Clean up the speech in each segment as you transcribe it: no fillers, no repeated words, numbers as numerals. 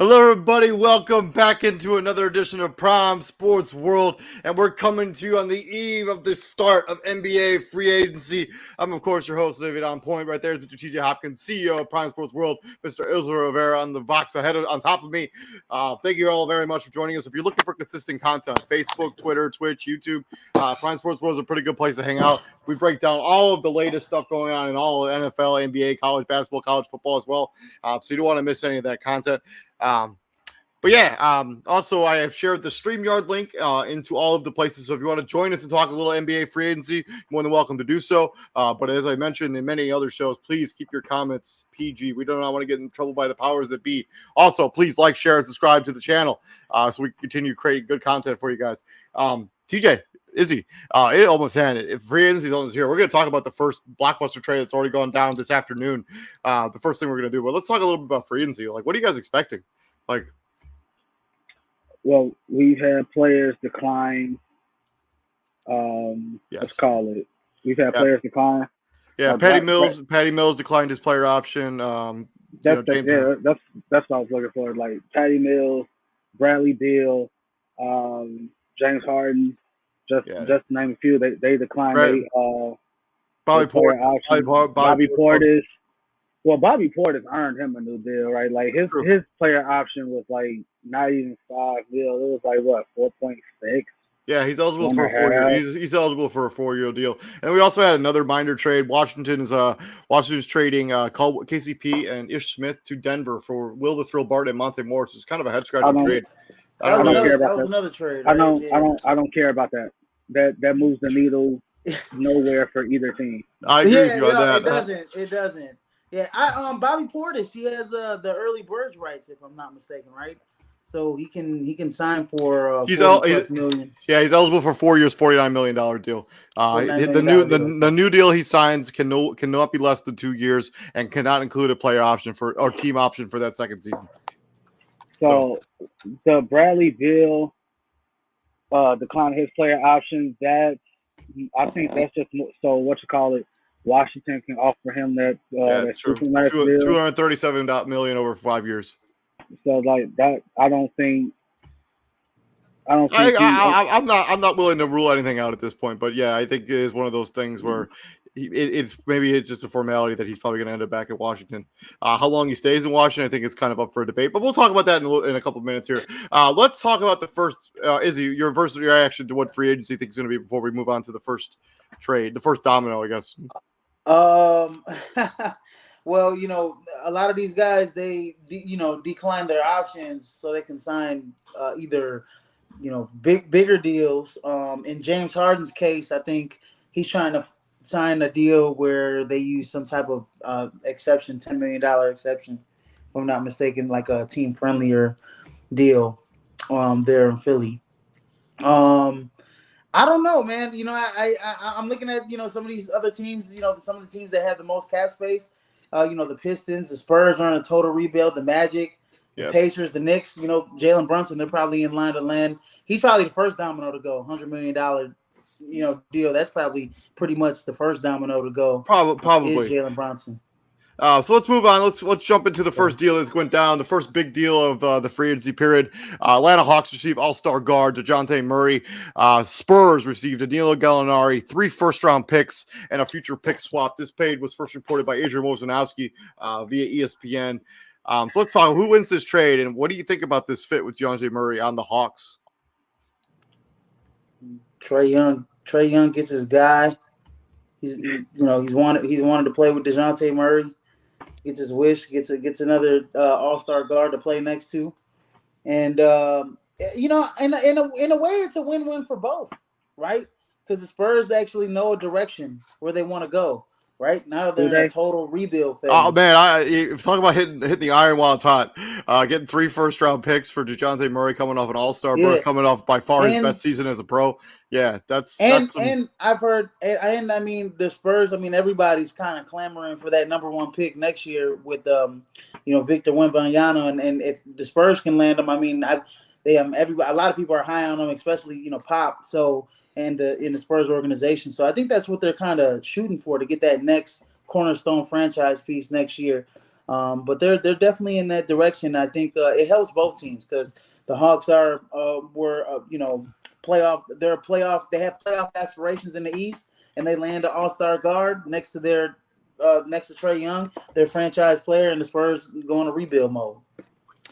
Hello, everybody. Welcome back into another edition of Prime Sports World, and we're coming to you on the eve of the start of NBA free agency. I'm, of course, your host, David On Point. Right there is Mr. TJ Hopkins, CEO of Prime Sports World, Mr. Israel Rivera on the box on top of me. Thank you all very much for joining us. If you're looking for consistent content, Facebook, Twitter, Twitch, YouTube, Prime Sports World is a pretty good place to hang out. We break down all of the latest stuff going on in all of NFL, NBA, college basketball, college football as well. So you don't want to miss any of that content. Also I have shared the StreamYard link into all of the places. So if you want to join us and talk a little NBA free agency, more than welcome to do so. But as I mentioned in many other shows, please keep your comments PG. We do not want to get in trouble by the powers that be. Also, please like, share, and subscribe to the channel so we can continue creating good content for you guys. TJ, Izzy, it almost ended. If free agency is almost here, we're going to talk about the first blockbuster trade that's already gone down this afternoon. The first thing we're going to do, but let's talk a little bit about free agency. Like, what are you guys expecting? Well, we've had players decline. Let's call it. We've had players decline. Yeah, Patty Mills declined his player option. That's what I was looking for. Like Patty Mills, Bradley Beal, James Harden, just to name a few. They declined. Bobby Portis. Well, Bobby Portis earned him a new deal, right? Like his player option was like not even $5 million. It was like what, 4.6. Yeah, he's eligible for a 4 year. He's eligible for a 4-year deal. And we also had another minor trade. Washington's trading KCP and Ish Smith to Denver for Will the Thrill Barton and Monte Morris. It's kind of a head scratching trade. That was another trade. Right? I don't care about that. That moves the needle nowhere for either team. I agree with you on that. It doesn't. Yeah, Bobby Portis, he has the early birds rights, if I'm not mistaken, right? So he can sign for $40 million. Yeah, he's eligible for 4 years, $49 million deal. The new deal he signs cannot be less than 2 years and cannot include a player option or team option for that second season. So the Bradley Beal decline his player option. I think that's just Washington can offer him that. That's true. $237 million over 5 years. So like that, I don't think. I'm not willing to rule anything out at this point, but yeah, I think it is one of those things where it's just a formality that he's probably going to end up back at Washington. How long he stays in Washington, I think it's kind of up for a debate, but we'll talk about that in a couple of minutes here. Let's talk about the first. Izzy, your first reaction to what free agency think is going to be before we move on to the first trade, the first domino, I guess. Well, a lot of these guys, they decline their options so they can sign either bigger deals. In James Harden's case, I think he's trying to sign a deal where they use some type of exception, $10 million exception, if I'm not mistaken, like a team friendlier deal there in Philly. I don't know, man. I'm looking at some of these other teams. Some of the teams that have the most cap space. The Pistons, the Spurs are in a total rebuild. The Magic, the Pacers, the Knicks. Jalen Brunson. They're probably in line to land. He's probably the first domino to go. $100 million, deal. That's probably pretty much the first domino to go. Probably is Jalen Brunson. So let's move on. Let's jump into the first deal that's went down. The first big deal of the free agency period. Atlanta Hawks receive all-star guard DeJounte Murray. Spurs received Danilo Gallinari, 3 first-round picks, and a future pick swap. This trade was first reported by Adrian Wojnarowski via ESPN. So let's talk. Who wins this trade, and what do you think about this fit with DeJounte Murray on the Hawks? Trae Young gets his guy. He's wanted to play with DeJounte Murray. Gets his wish, gets another all-star guard to play next to, and in a way, it's a win-win for both, right? Because the Spurs actually know a direction where they want to go. Right now, they're in a total rebuild phase. Oh man, talk about hitting the iron while it's hot. Getting 3 first-round picks for DeJounte Murray, coming off an all-star berth, coming off by far his best season as a pro. Yeah, and I've heard, and I mean the Spurs. I mean everybody's kind of clamoring for that number 1 pick next year with Victor Wembanyama, and if the Spurs can land them, I mean a lot of people are high on them, especially Pop. So. And in the Spurs organization. So I think that's what they're kind of shooting for, to get that next cornerstone franchise piece next year. But they're definitely in that direction. I think it helps both teams because the Hawks are playoff. They're a playoff. They have playoff aspirations in the East, and they land an All-Star guard next to Trae Young, their franchise player, and the Spurs go into rebuild mode.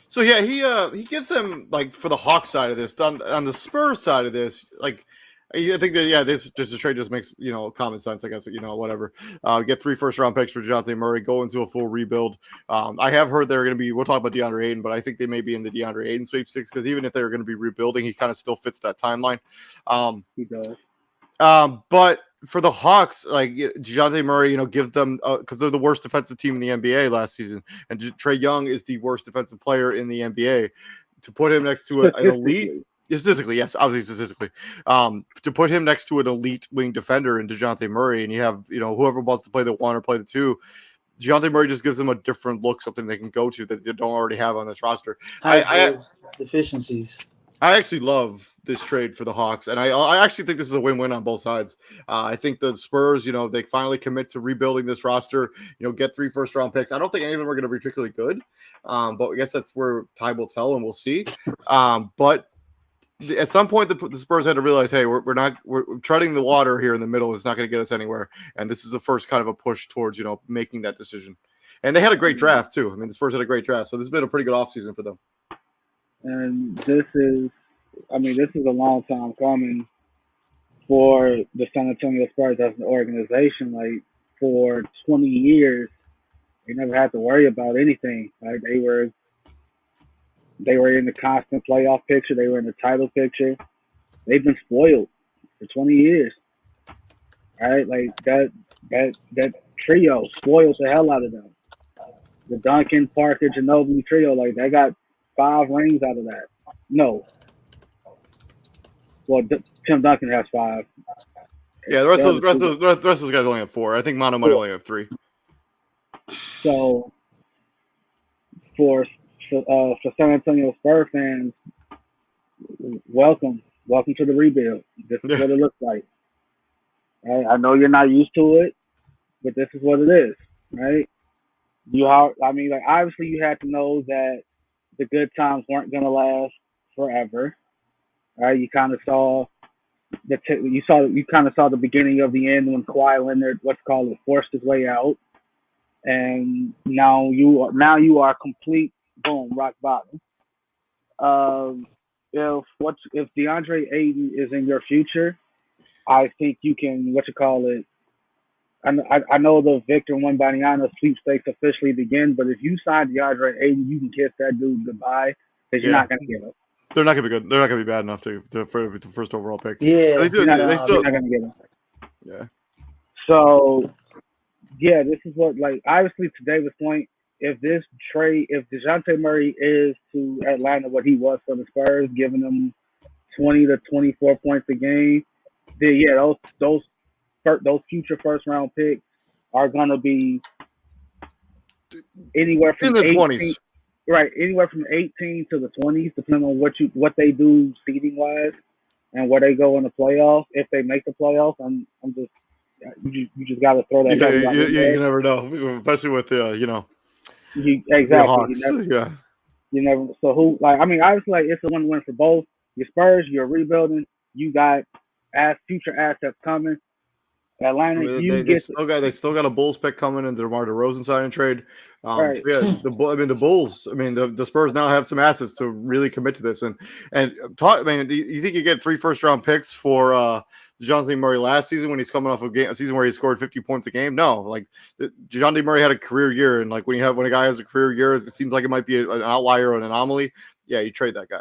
So yeah, he gives them, like, for the Hawks side of this, on the Spurs side of this, like, I think that this just a trade just makes common sense. I guess whatever. Get 3 first-round picks for DeJounte Murray, go into a full rebuild. I have heard they're going to be. We'll talk about DeAndre Ayton, but I think they may be in the DeAndre Ayton sweepstakes because even if they're going to be rebuilding, he kind of still fits that timeline. He does. But for the Hawks, like, DeJounte Murray, gives them because they're the worst defensive team in the NBA last season, and Trae Young is the worst defensive player in the NBA. To put him next to an elite. Statistically, yes, obviously statistically. To put him next to an elite wing defender in DeJounte Murray, and you have, whoever wants to play the 1 or play the 2, DeJounte Murray just gives them a different look, something they can go to that they don't already have on this roster. I deficiencies. I actually love this trade for the Hawks, and I actually think this is a win-win on both sides. I think the Spurs, they finally commit to rebuilding this roster, get 3 first-round picks. I don't think any of them are going to be particularly good, but I guess that's where time will tell, and we'll see. But at some point, the Spurs had to realize, hey, we're treading the water here in the middle. It's not going to get us anywhere. And this is the first kind of a push towards, making that decision. And they had a great draft, too. I mean, the Spurs had a great draft. So this has been a pretty good offseason for them. And this is a long time coming for the San Antonio Spurs as an organization. Like, for 20 years, they never had to worry about anything. Like, they were in the constant playoff picture. They were in the title picture. They've been spoiled for 20 years. Right? Like, that trio spoiled the hell out of them. The Duncan, Parker, Ginobili trio, like, they got 5 rings out of that. No. Well, Tim Duncan has 5. Yeah, the rest of those guys only have 4. I think Mono might only have 3. So, for San Antonio Spurs fans, welcome to the rebuild. This is what it looks like. Right? I know you're not used to it, but this is what it is, right? Obviously you had to know that the good times weren't going to last forever, right? You kind of saw the beginning of the end when Kawhi Leonard, forced his way out, and now you are complete. Boom, rock bottom. If DeAndre Ayton is in your future, I think you can I know the Victor Wembanyama sweepstakes officially begin, but if you sign DeAndre Ayton, you can kiss that dude goodbye because you're not going to get him. They're not going to be good. They're not going to be bad enough for the first overall pick. Yeah, they still not going to get him. Yeah. So, yeah, this is what, obviously to David's point, if DeJounte Murray is to Atlanta what he was for the Spurs, giving them 20 to 24 points a game, then yeah, those future first round picks are gonna be anywhere from in the 18, 20s, right? Anywhere from 18 to the 20s, depending on what they do seeding wise and where they go in the playoffs. If they make the playoffs, you just got to throw that. You never know, especially with exactly. The Hawks. You never. So obviously, it's a win-win for both. Your Spurs, you're rebuilding. You got future assets coming. Atlanta, they still got a Bulls pick coming in the DeMar DeRozan signing trade. Right. So yeah, the Bulls. I mean, the Spurs now have some assets to really commit to this. And do you think you get 3 first-round picks for DeJounte Murray last season when he's coming off a season where he scored 50 points a game? No, like DeJounte Murray had a career year, and like when a guy has a career year, it seems like it might be an outlier or an anomaly. Yeah, you trade that guy.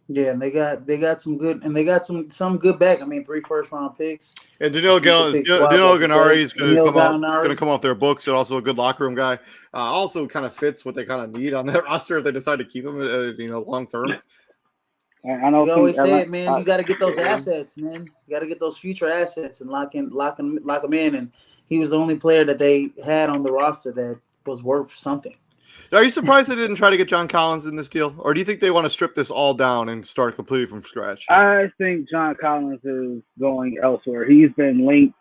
Yeah, and they got some good, and they got some good back. I mean, 3 first-round picks. And Danilo Gallinari is going to come off their books, and also a good locker room guy. Also, kind of fits what they kind of need on their roster if they decide to keep him, long term. I know. You always say it, man. You got to get those assets, man. You got to get those future assets and lock them in. And he was the only player that they had on the roster that was worth something. Are you surprised they didn't try to get John Collins in this deal? Or do you think they want to strip this all down and start completely from scratch? I think John Collins is going elsewhere. He's been linked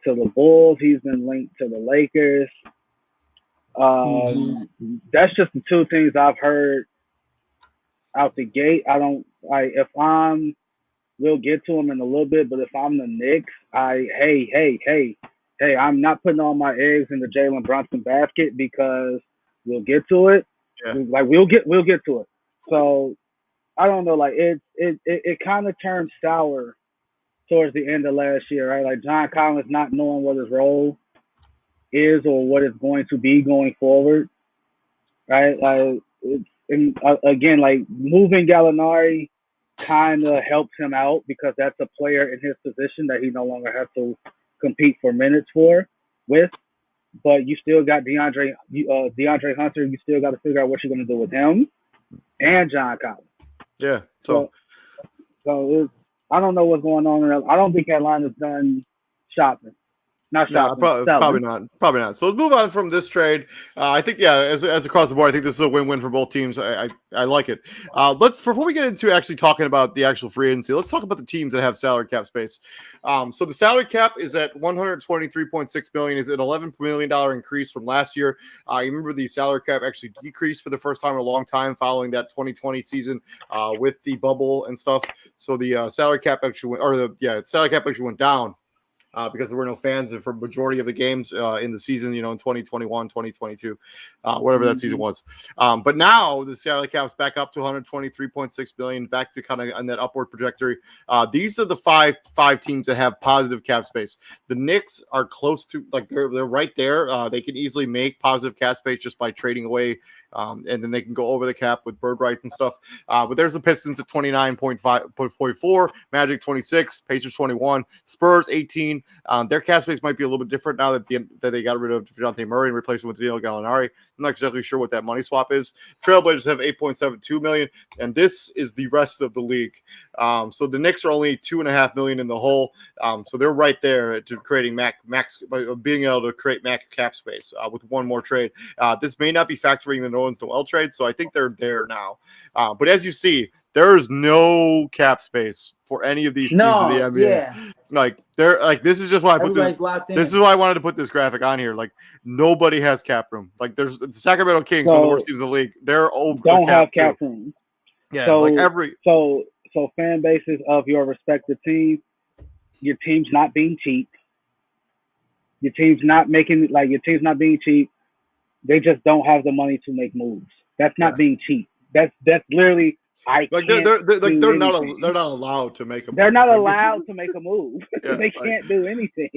to the Bulls. He's been linked to the Lakers. That's just the two things I've heard out the gate. We'll get to him in a little bit, but if I'm the Knicks, hey, I'm not putting all my eggs in the Jalen Brunson basket because we'll get to it. Yeah. We'll get to it. So I don't know, like it kind of turned sour towards the end of last year, right? Like John Collins not knowing what his role is or what it's going to be going forward, right? Like again, like moving Gallinari kind of helps him out because that's a player in his position that he no longer has to compete for minutes with. But you still got DeAndre Hunter. You still got to figure out what you're going to do with him and John Collins. Yeah. So I don't know what's going on. I don't think Atlanta's done shopping. Probably not. So let's move on from this trade. I think, as across the board, I think this is a win-win for both teams. I like it. Before we get into actually talking about the actual free agency, let's talk about the teams that have salary cap space. So the salary cap is at $123.6 million. Is an $11 million increase from last year. You remember the salary cap actually decreased for the first time in a long time following that 2020 season with the bubble and stuff. So the salary cap actually went down. Because there were no fans for majority of the games in the season, in 2021, 2022, whatever that season was. But now the salary cap's back up to $123.6 billion, back to kind of on that upward trajectory. These are the five teams that have positive cap space. The Knicks are close to, like, they're right there. They can easily make positive cap space just by trading away. And then they can go over the cap with bird rights and stuff. But there's the Pistons at 29.4, Magic 26, Pacers 21, Spurs 18. Their cap space might be a little bit different now that they got rid of DeJounte Murray and replaced him with Danilo Gallinari. I'm not exactly sure what that money swap is. Trailblazers have $8.72 million, and this is the rest of the league. So the Knicks are only $2.5 million in the hole. So they're right there to creating being able to create max cap space with one more trade. This may not be factoring the Noel trade, so I think they're there now. But as you see, there is no cap space for any of these teams in the NBA. Yeah. This is just why I put this. Locked in. This is why I wanted to put this graphic on here. Like, nobody has cap room. Like, there's the Sacramento Kings, one of the worst teams in the league. They're over. Don't have cap room. Yeah, so fan bases of your respective team, your team's not being cheap. Your team's not being cheap. They just don't have the money to make moves. That's not being cheap. That's literally they're not allowed to make a move. They're not allowed to make a move. They can't do anything.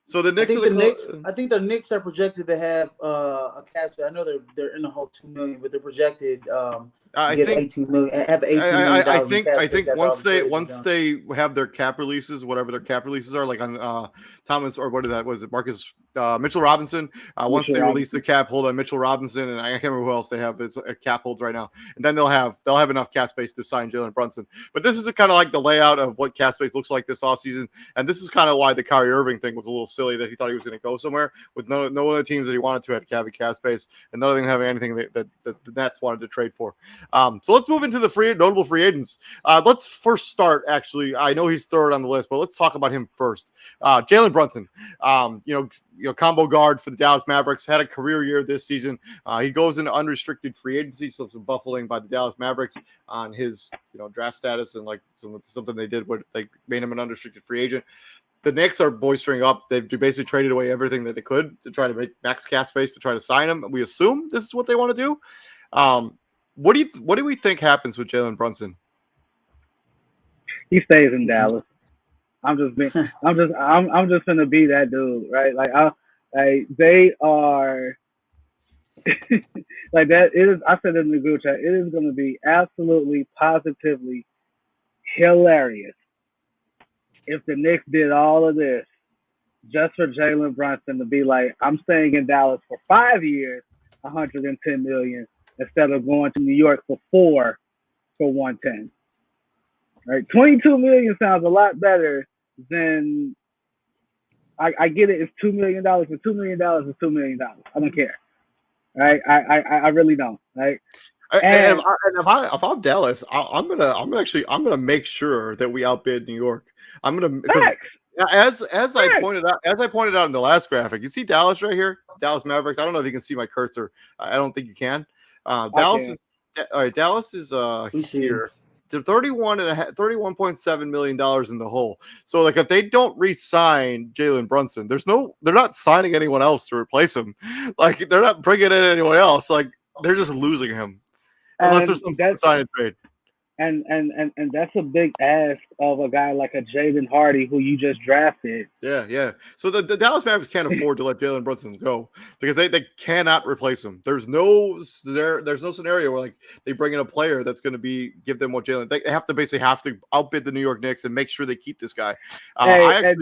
So the Knicks I think the Knicks are projected to have a cap space. I know they're in the whole $2 million, but they're projected I think $18 million. Have $18 million. I think once they have their cap releases, whatever their cap releases are, like on Thomas, or what is that? Was it Marcus Mitchell Robinson? Once they release the cap hold on Mitchell Robinson, and I can't remember who else they have as cap holds right now, and then they'll have enough cap space to sign Jalen Brunson. But this is kind of like the layout of what cap space looks like this offseason, and this is kind of why the Kyrie Irving thing was a little silly, that he thought he was going to go somewhere with no one of the teams that he wanted to have cap space, and none of them having anything that the Nets wanted to trade for. So let's move into the notable free agents. Let's first start, actually. I know he's third on the list, but let's talk about him first. Jalen Brunson, combo guard for the Dallas Mavericks, had a career year this season. He goes into unrestricted free agency, so some buffling by the Dallas Mavericks on his draft status, and like something they did where they made him an unrestricted free agent. The Knicks are boistering up. They've basically traded away everything that they could to try to make max cap space to try to sign him. We assume this is what they want to do. What do we think happens with Jalen Brunson? He stays in Dallas. I'm just gonna be that dude, right? They are like that. It is. I said it in the group chat. It is gonna be absolutely, positively hilarious if the Knicks did all of this just for Jalen Brunson to be like, I'm staying in Dallas for 5 years, $110 million. Instead of going to New York for 4 for 110. Right? $22 million sounds a lot better than I get it, it's $2 million, but $2 million is $2 million. I don't care. Right? I really don't. Right? And if I'm Dallas, I'm gonna make sure that we outbid New York. As I pointed out in the last graphic, you see Dallas right here, Dallas Mavericks. I don't know if you can see my cursor. I don't think you can. Dallas is all right. Dallas is here. They're 31.7 million dollars in the hole. So like if they don't re-sign Jalen Brunson, they're not signing anyone else to replace him. Like they're not bringing in anyone else. Like they're just losing him unless there's some sign and trade. And that's a big ask of a guy like a Jaden Hardy who you just drafted. Yeah. So the Dallas Mavericks can't afford to let Jalen Brunson go because they cannot replace him. There's no scenario where like they bring in a player that's going to give them what Jalen. They have to outbid the New York Knicks and make sure they keep this guy. I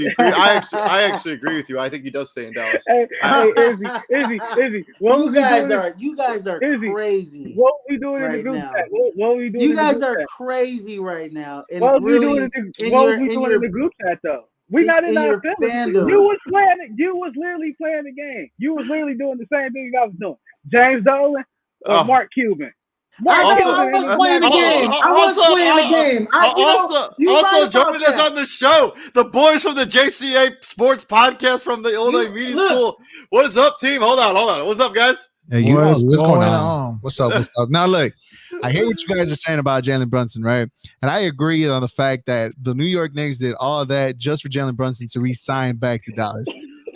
actually agree with you. I think he does stay in Dallas. Izzy, you guys are crazy. What are we doing in the group chat? What are we doing? You guys are crazy right now. And what are we doing in the group chat though? We're not in our fandom. You was literally playing the game. You was literally doing the same thing I was doing. James Dolan or Mark Cuban. I was playing the game. Also joining us on the show, the boys from the JCA Sports Podcast from the Illinois Media School. What is up, team? Hold on. What's up, guys? Hey, what's going on? What's up? Now, look, I hear what you guys are saying about Jalen Brunson, right? And I agree on the fact that the New York Knicks did all of that just for Jalen Brunson to re-sign back to Dallas.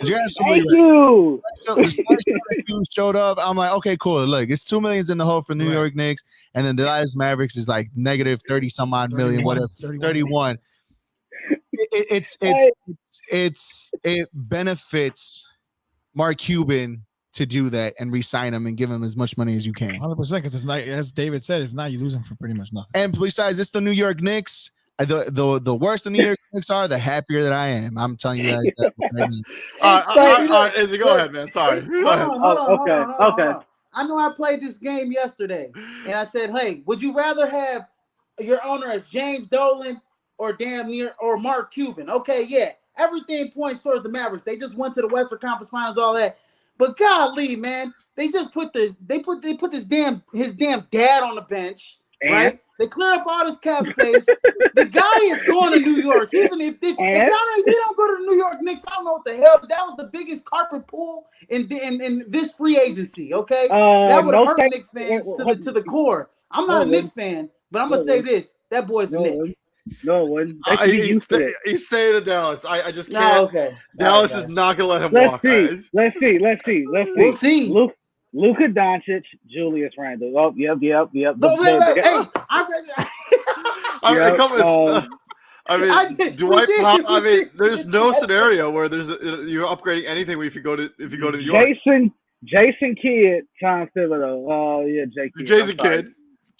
You're absolutely right. Showed up. I'm like, okay, cool. Look, it's $2 million in the hole for New York Knicks, and then the Dallas Mavericks is like negative 30 some odd million, whatever, 31. It benefits Mark Cuban to do that and re-sign him and give him as much money as you can. 100%, because if not, as David said, if not, you lose him for pretty much nothing. And besides, it's the New York Knicks. The worse the New York Knicks are, the happier that I am. I'm telling you guys that. Izzy, go ahead, man. Sorry. Hold on. Okay. I know I played this game yesterday, and I said, hey, would you rather have your owner as James Dolan or Mark Cuban? Okay, yeah. Everything points towards the Mavericks. They just went to the Western Conference Finals, all that. But golly, man, they just put his damn dad on the bench, right? They clear up all this cap space. The guy is going to New York. If we don't go to the New York Knicks, I don't know what the hell. That was the biggest carpet pull in this free agency. Okay, that would hurt Knicks fans to the core. I'm not a Knicks fan, but I'm gonna say this: that boy's Knick. No, it wouldn't. He's staying in Dallas. I just can't. Okay. Dallas is not going to let him walk. Let's see. We'll see. Luka Doncic, Julius Randle. Oh, yep. No, wait. Hey, Dwight Powell. I mean, there's no scenario where you're upgrading anything if you go to New York. Jason Kidd, Tom Thibodeau. Oh yeah, Jason Kidd.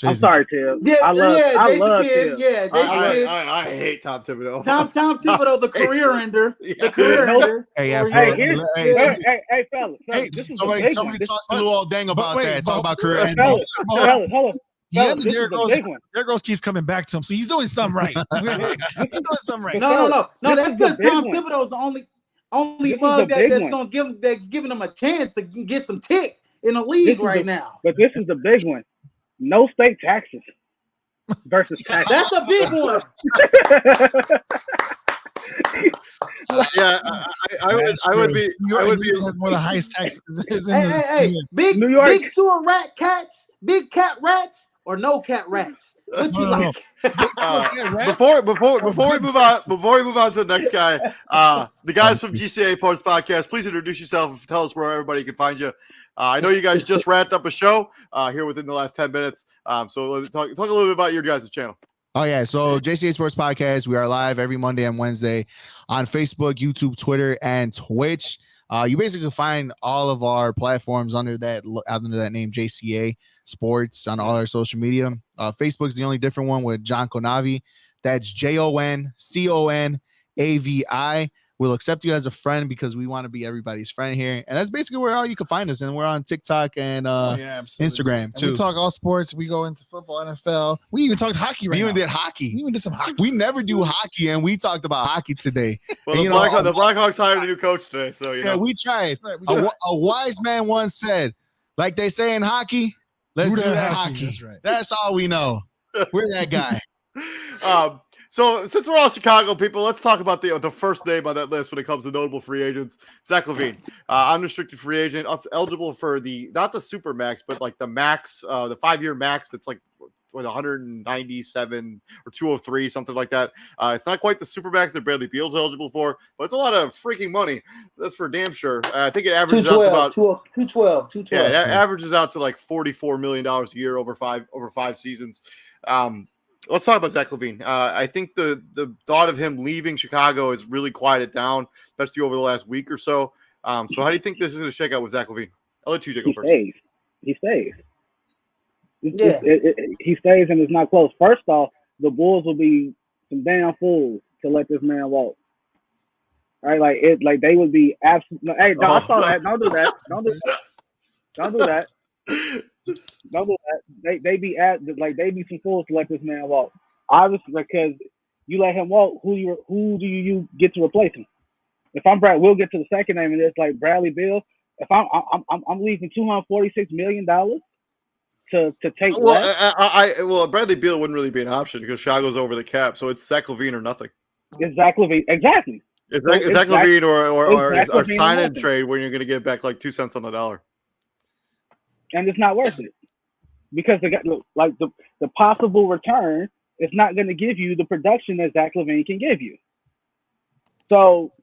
I'm sorry, Tim. Yeah, I love Tim. Yeah, I hate Tom Thibodeau. Tom Thibodeau, the career ender. The career ender. Hey, fellas. Hey, somebody talks to Lou all dang about that. Talk about career ender. Hold on. Yeah, Derrick Rose keeps coming back to him, so he's doing something right. He's doing something right. No. That's because Tom Thibodeau's the only mug that's giving him a chance to get some tick in the league right now. But this is the big one. No state taxes versus taxes. That's a big one. I would be has one of the highest taxes. Hey, big New York. Big sewer rat cats, big cat rats, or no cat rats. What you like? Before we move on to the next guy, the guys from GCA Sports Podcast, please introduce yourself and tell us where everybody can find you. I know you guys just wrapped up a show here within the last 10 minutes. So let's talk a little bit about your guys' channel. Oh, yeah. So JCA Sports Podcast, we are live every Monday and Wednesday on Facebook, YouTube, Twitter, and Twitch. You basically find all of our platforms under that name, JCA Sports, on all our social media. Facebook is the only different one with John Conavi. That's JONCONAVI. We'll accept you as a friend because we want to be everybody's friend here. And that's basically where all you can find us. And we're on TikTok and Instagram, too. And we talk all sports. We go into football, NFL. We even talked hockey We even did hockey. We even did some hockey. We never do hockey, and we talked about hockey today. Well, the Blackhawks hired a new coach today, so we tried. A wise man once said, like they say in hockey, let's do that hockey. That's right. That's all we know. We're that guy. So since we're all Chicago people, let's talk about the first name on that list when it comes to notable free agents. Zach LaVine, unrestricted free agent, eligible for not the super max, but like the max, the 5-year max. That's like 197 or 203, something like that. It's not quite the super max that Bradley Beal's eligible for, but it's a lot of freaking money. That's for damn sure. I think it averages out to about 212. Yeah, it averages out to like $44 million a year over five seasons. Let's talk about Zach LaVine. I think the thought of him leaving Chicago has really quieted down, especially over the last week or so. So how do you think this is going to shake out with Zach LaVine? I'll let you go first. He stays. Yeah. He stays and it's not close. First off, the Bulls will be some damn fools to let this man walk. All right, like they would be absolutely. Hey, no, I saw that. Don't do that. Don't do that. Don't do that. Don't do that. They be some fools to let this man walk. Obviously, because you let him walk, who do you get to replace him? If I'm Brad, we'll get to the second name, and it's like Bradley Beal. If I'm leaving $246 million to take well, Bradley Beal wouldn't really be an option because Chicago's over the cap, so it's Zach LaVine or nothing. It's Zach LaVine, exactly. It's Zach LaVine or sign and trade when you're going to get back like 2 cents on the dollar. And it's not worth it because the possible return is not going to give you the production that Zach LaVine can give you. So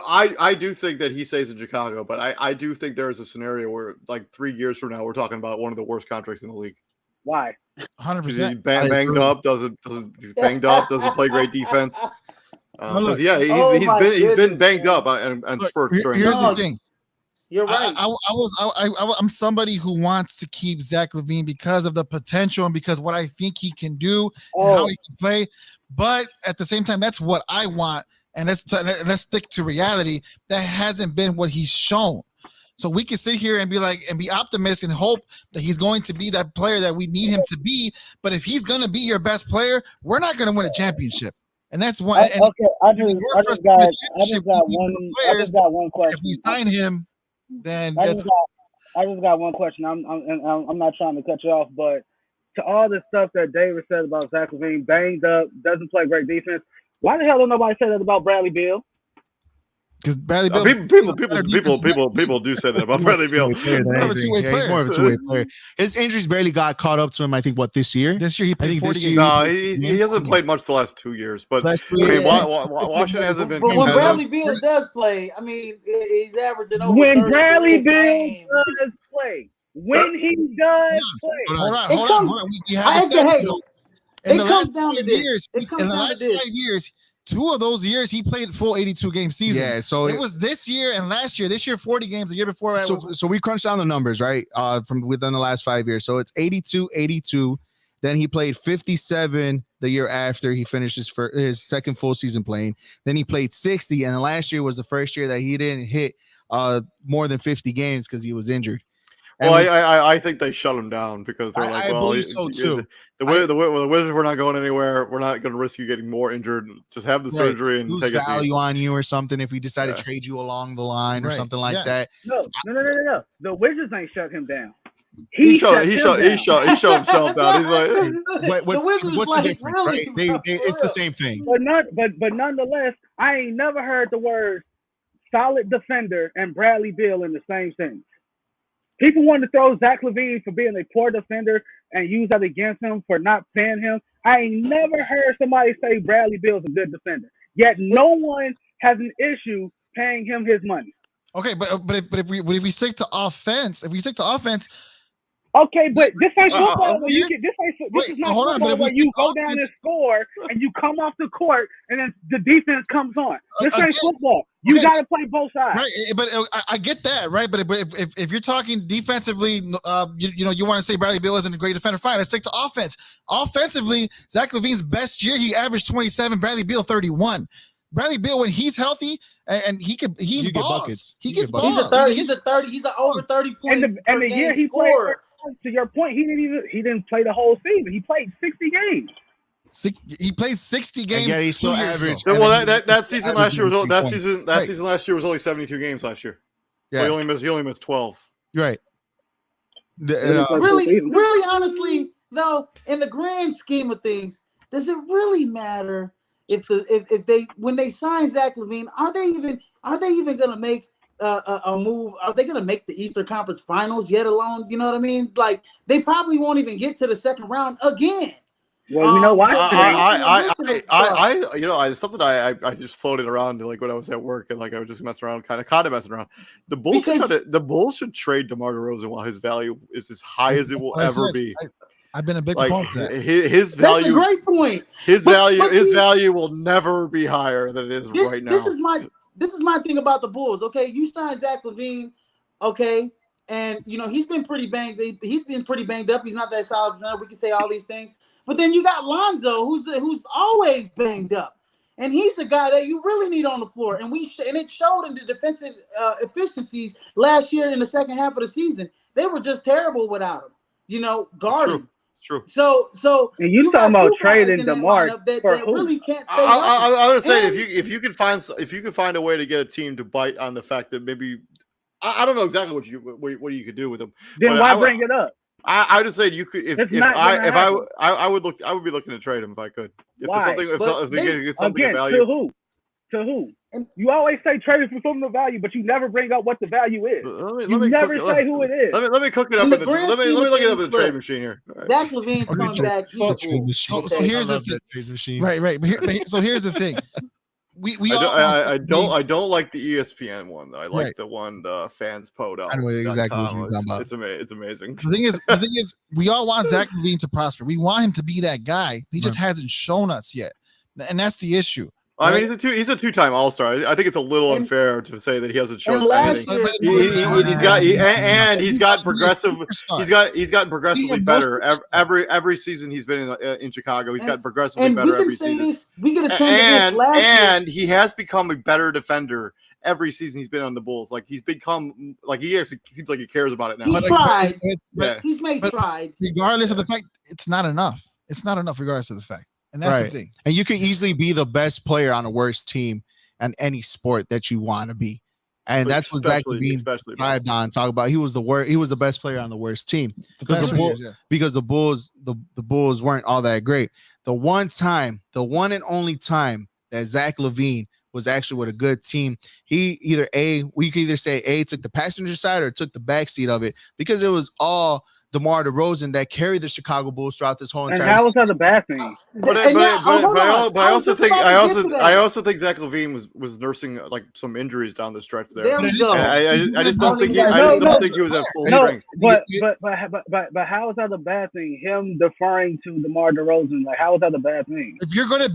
I do think that he stays in Chicago, but I do think there is a scenario where like 3 years from now we're talking about one of the worst contracts in the league. Why? 100%. Banged up, doesn't play great defense. He's been banged up and spurts during. Here's the thing. You're right. I'm somebody who wants to keep Zach LaVine because of the potential and because what I think he can do and how he can play. But at the same time, that's what I want. And let's stick to reality. That hasn't been what he's shown. So we can sit here and be optimistic and hope that he's going to be that player that we need him to be. But if he's going to be your best player, we're not going to win a championship. And that's one. I just got one question. If we sign him, then I just got one question. I'm not trying to cut you off, but to all the stuff that David said about Zach LaVine, banged up, doesn't play great defense. Why the hell don't nobody say that about Bradley Beal? Because Bradley Beal, people do say that about Bradley Beal. He's more of a two-way player. His injuries barely got caught up to him. I think this year. This year he played 40 games. No, he hasn't played much the last 2 years. But Washington hasn't been. But when Bradley Beal does play, I mean, he's averaging over. When Bradley Beal does play, when he does play, hold on. We have it comes down to this. In the last 5 years. 2 of those years, he played full 82-game season. Yeah, so it was this year and last year. This year, 40 games. The year before, so we crunched down the numbers, right? From within the last 5 years. So it's 82. Then he played 57 the year after he finished his second full season playing. Then he played 60, and last year was the first year that he didn't hit more than 50 games because he was injured. Well, I think they shut him down because they're like, well, so too. The Wizards, we're not going anywhere. We're not going to risk you getting more injured. Just have the surgery and take a value on you or something if we decide to trade you along the line or something like that. No. The Wizards ain't shut him down. He shut himself down. He's like, what's the difference? Right? It's the same thing. But nonetheless, I ain't never heard the word solid defender and Bradley Beal in the same sentence. People want to throw Zach LaVine for being a poor defender and use that against him for not paying him. I ain't never heard somebody say Bradley Beal's a good defender. Yet no one has an issue paying him his money. Okay, but if we stick to offense, okay, but this ain't football where you get this is not football where you go down and score and you come off the court and then the defense comes on. This ain't football. You got to play both sides. Right, but I get that, right? But if you're talking defensively, you want to say Bradley Beal isn't a great defender, fine. Let's stick to offense. Offensively, Zach LaVine's best year, he averaged 27. Bradley Beal 31. Bradley Beal, when he's healthy and he gets buckets. He gets balls. He's an over 30 point. And the year he played, to your point, he didn't play the whole season. He played 60 games. He played 60 games. Yeah, he's still average. Well, that season last year was season last year was only 72 games last year. Yeah, so he only missed 12. Right. Really, honestly, though, in the grand scheme of things, does it really matter if they when they sign Zach LaVine, are they even going to make a move? Are they going to make the Eastern Conference Finals? Yet alone, you know what I mean? Like they probably won't even get to the second round again. Well, you know what? Something I just floated around like when I was at work and like I was just messing around, kind of messing around. The Bulls should trade DeMar DeRozan while his value is as high as it will ever be. I've been a big proponent of that. His value. That's a great point. His value will never be higher than it is right now. This is my thing about the Bulls. Okay, you signed Zach LaVine, okay, and he's been pretty banged. He's been pretty banged up. He's not that solid. We can say all these things. But then you got Lonzo, who's always banged up, and he's the guy that you really need on the floor. And it showed in the defensive efficiencies last year in the second half of the season. They were just terrible without him. Guarding. It's true. So and you talking about trading DeMar that who? Really can't stay. I would say if you could find a way to get a team to bite on the fact that maybe I don't know exactly what you could do with them. Then why bring it up? I just say you could I would be looking to trade him if I could. If they get something of value. To who? You always say trade for something of value, but you never bring up what the value is. You never say who it is. Let me cook it up. Let me look it up in the trade machine here. Right. Zach LaVine's coming back. So here's the thing. Right. So here's the thing. I don't like the ESPN one though. I like the one the fans put out. I know exactly what you're talking about. It's amazing. The thing is, we all want Zach LaVine to prosper. We want him to be that guy. He just hasn't shown us yet, and that's the issue. I mean, he's a two-time All-Star. I think it's a little unfair to say that he hasn't shown anything. He's got progressively better every season he's been in Chicago. He's got progressively better every season. And he has become a better defender every season he's been on the Bulls. Like he's become he actually seems like he cares about it now. He's made strides. Regardless of the fact, it's not enough. It's not enough regardless of the fact. And that's the thing. And you can easily be the best player on a worst team in any sport that you want to be. And that's what Zach LaVine thrived on. Talk about he was the best player on the worst team because the Bulls weren't all that great. The one and only time that Zach LaVine was actually with a good team, we could either say A took the passenger side or took the backseat of it because it was all DeMar DeRozan that carried the Chicago Bulls throughout this whole entire. And how was that a bad thing? I also think Zach LaVine was nursing like some injuries down the stretch there. There we go. I just don't think he was at full strength. But how is that a bad thing? Him deferring to DeMar DeRozan, like how is that a bad thing? If you're gonna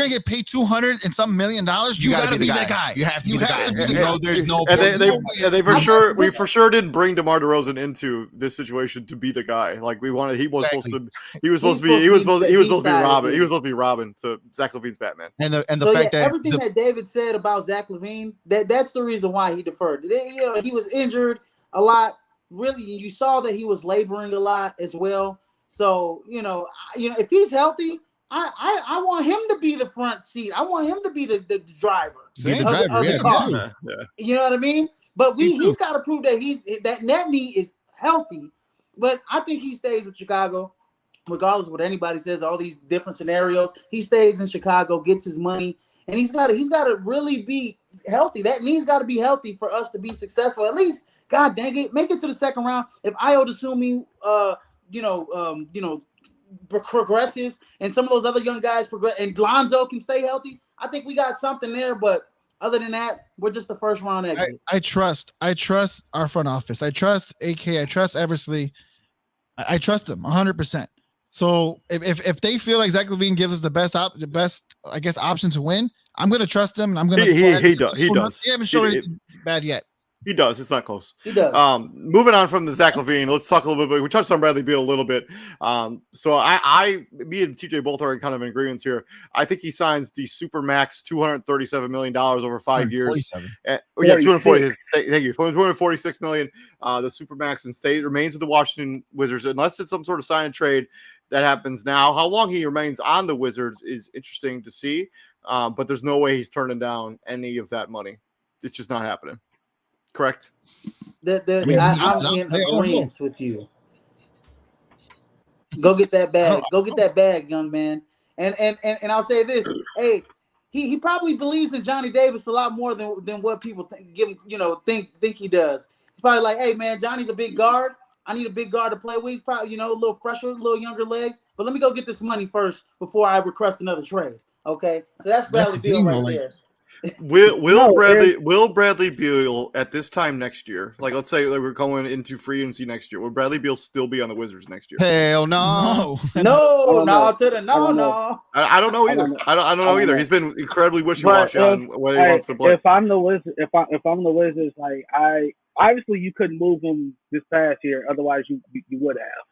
get paid $200 and some $1 million, you gotta be that guy. You have to be the guy. There's no. And they for sure didn't bring DeMar DeRozan into this situation to be the guy. Like he was supposed to be Robin to Zach LaVine's Batman. And the fact that everything that David said about Zach LaVine, that's the reason why he deferred. He was injured a lot. Really, you saw that he was laboring a lot as well. So if he's healthy, I want him to be the front seat. I want him to be the driver. The car. Yeah. You know what I mean? But he's got to prove that net knee is healthy. But I think he stays with Chicago, regardless of what anybody says. All these different scenarios, he stays in Chicago, gets his money, and he's got to really be healthy. That knee's got to be healthy for us to be successful. At least, God dang it, make it to the second round. If Ayo Dosunmu, progresses, and some of those other young guys progress, and Lonzo can stay healthy, I think we got something there. But other than that, we're just the first round exit. I trust our front office. I trust AK. I trust Eversley. I trust them 100%. So if they feel like Zach LaVine gives us the best I guess option to win, I'm gonna trust them. And I'm gonna he does. He haven't shown anything bad yet. He does. It's not close. He does. Moving on from the Zach LaVine, let's talk a little bit. We touched on Bradley Beal a little bit. So me and TJ both are kind of in agreement here. I think he signs the supermax $237 million over 5 years. 240. Thank you. $246 million. The supermax, and remains with the Washington Wizards unless it's some sort of sign and trade that happens now. How long he remains on the Wizards is interesting to see. But there's no way he's turning down any of that money. It's just not happening. Correct. I'm in agreement with you. Go get that bag. Go get that bag, young man. And I'll say this. Hey, he probably believes in Johnny Davis a lot more than what people think he does. He's probably like, hey man, Johnny's a big guard. I need a big guard to play with. He's probably, a little fresher, a little younger legs. But let me go get this money first before I request another trade. Okay, so that's Bradley Beal right there. Will Bradley Beal at this time next year, like let's say we're going into free agency next year, will Bradley Beal still be on the Wizards next year? Hell no. I don't know either. I don't know either. He's been incredibly wishy-washy on whether he wants to play. If I'm the Wizards, like obviously you couldn't move him this past year, otherwise you would have,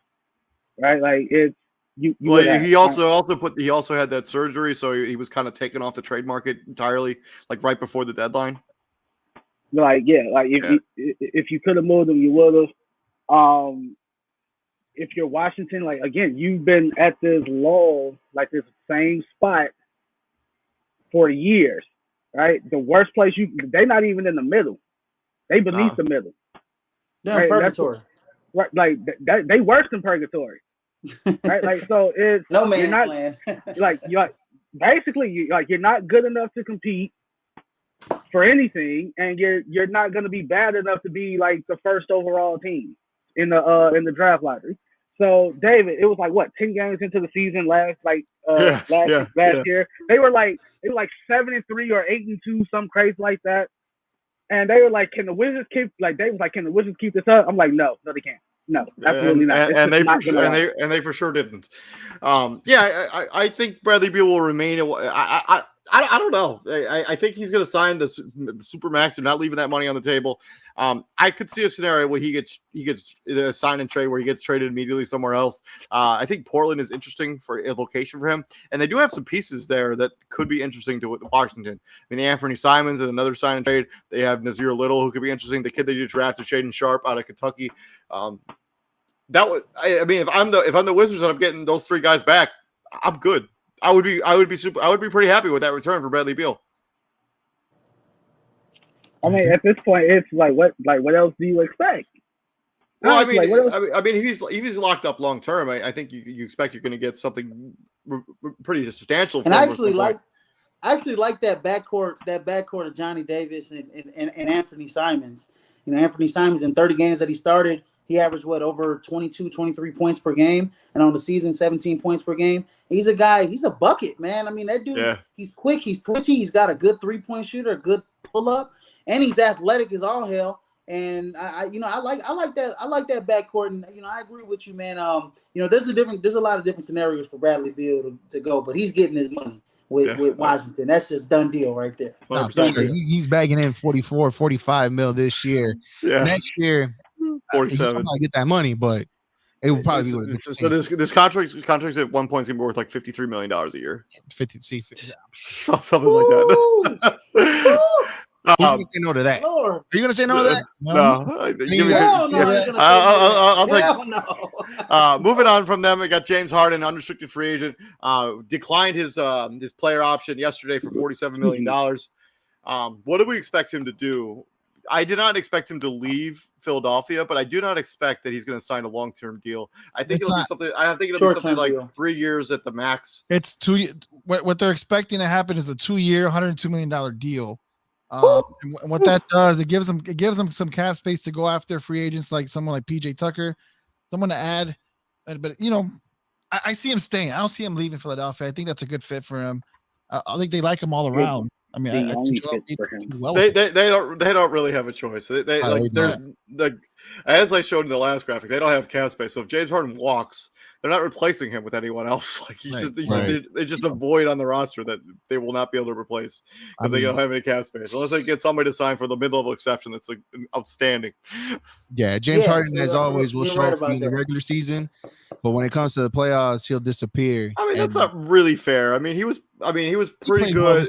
right? Like it's. He also had that surgery, so he was kind of taken off the trade market entirely, like right before the deadline. If you could have moved him, you would have. If you're Washington, like again, you've been at this lull, like this same spot for years, right? The worst place they're not even in the middle; they beneath the middle. They're in purgatory, right? Like they worse than purgatory. Right, like so it's no man's land. you're not good enough to compete for anything, and you're not going to be bad enough to be like the first overall team in the draft lottery. So David, it was like what 10 games into the season last year. They were like 7-3 or 8-2, something crazy like that. And they were like, can the Wizards keep this up? I'm like, no, they can't. No, absolutely not. And they for sure didn't. I think Bradley Beal will remain. I don't know. I think he's going to sign the Supermax and not leaving that money on the table. I could see a scenario where he gets a sign and trade where he gets traded immediately somewhere else. I think Portland is interesting for a location for him, and they do have some pieces there that could be interesting to Washington. I mean, the Anthony Simons and another sign and trade. They have Nazir Little, who could be interesting. The kid they just drafted, Shaden Sharp, out of Kentucky. If I'm the Wizards and I'm getting those three guys back, I'm good. I would be pretty happy with that return for Bradley Beal. I mean, at this point, it's what else do you expect? Well, if he's locked up long term, I think you expect you're going to get something pretty substantial. And I actually like that backcourt of Johnny Davis and Anthony Simons. Anthony Simons in 30 games that he started, he averaged over 22, 23 points per game, and on the season, 17 points per game. He's a guy. He's a bucket, man. I mean, that dude. He's quick. He's twitchy. He's got a good 3-point shooter, a good pull up, and he's athletic as all hell. And I like that. I like that backcourt, and I agree with you, man. There's a lot of different scenarios for Bradley Beal to go, but he's getting his money with Washington. That's just done deal right there. He's bagging in 44, 45 mil this year. Yeah. Next year, 47. He's get that money, but it will probably be. So this contract at one point is gonna be worth like $53 million a year. 50, something like that. Who's gonna say no to that? Lord. Are you gonna say no to that? No. Moving on from them, we got James Harden, unrestricted free agent. Declined his player option yesterday for $47 million. What do we expect him to do? I did not expect him to leave Philadelphia, but I do not expect that he's going to sign a long-term deal. I think it'll be something like deal. 3 years at the max. It's 2. What they're expecting to happen is a 2-year, $102 million deal. And what that does, it gives them some cap space to go after free agents like someone like PJ Tucker, someone to add. But I see him staying. I don't see him leaving Philadelphia. I think that's a good fit for him. I think they like him all around. I mean, they don't really have a choice. As I showed in the last graphic, they don't have cap space. So if James Harden walks, they're not replacing him with anyone else. Like they just a void on the roster that they will not be able to replace because they don't have any cap space unless they get somebody to sign for the mid-level exception. That's like outstanding. Yeah, James Harden as always will show up for the regular season, but when it comes to the playoffs, he'll disappear. I mean, that's not really fair. I mean, he was pretty good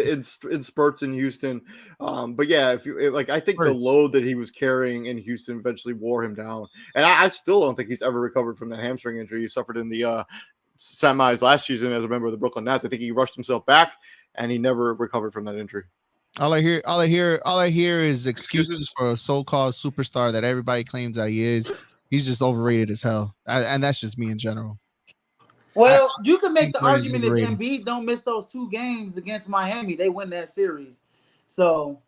in spurts in Houston. But yeah, I think the load that he was carrying in Houston eventually wore him down. And I still don't think he's ever recovered from that hamstring injury he suffered in the semis last season as a member of the Brooklyn Nets. I think he rushed himself back and he never recovered from that injury. All I hear is excuses for a so-called superstar that everybody claims that he is. He's just overrated as hell. And that's just me in general. Well, you can make the argument if Embiid don't miss those 2 games against Miami, they win that series. So,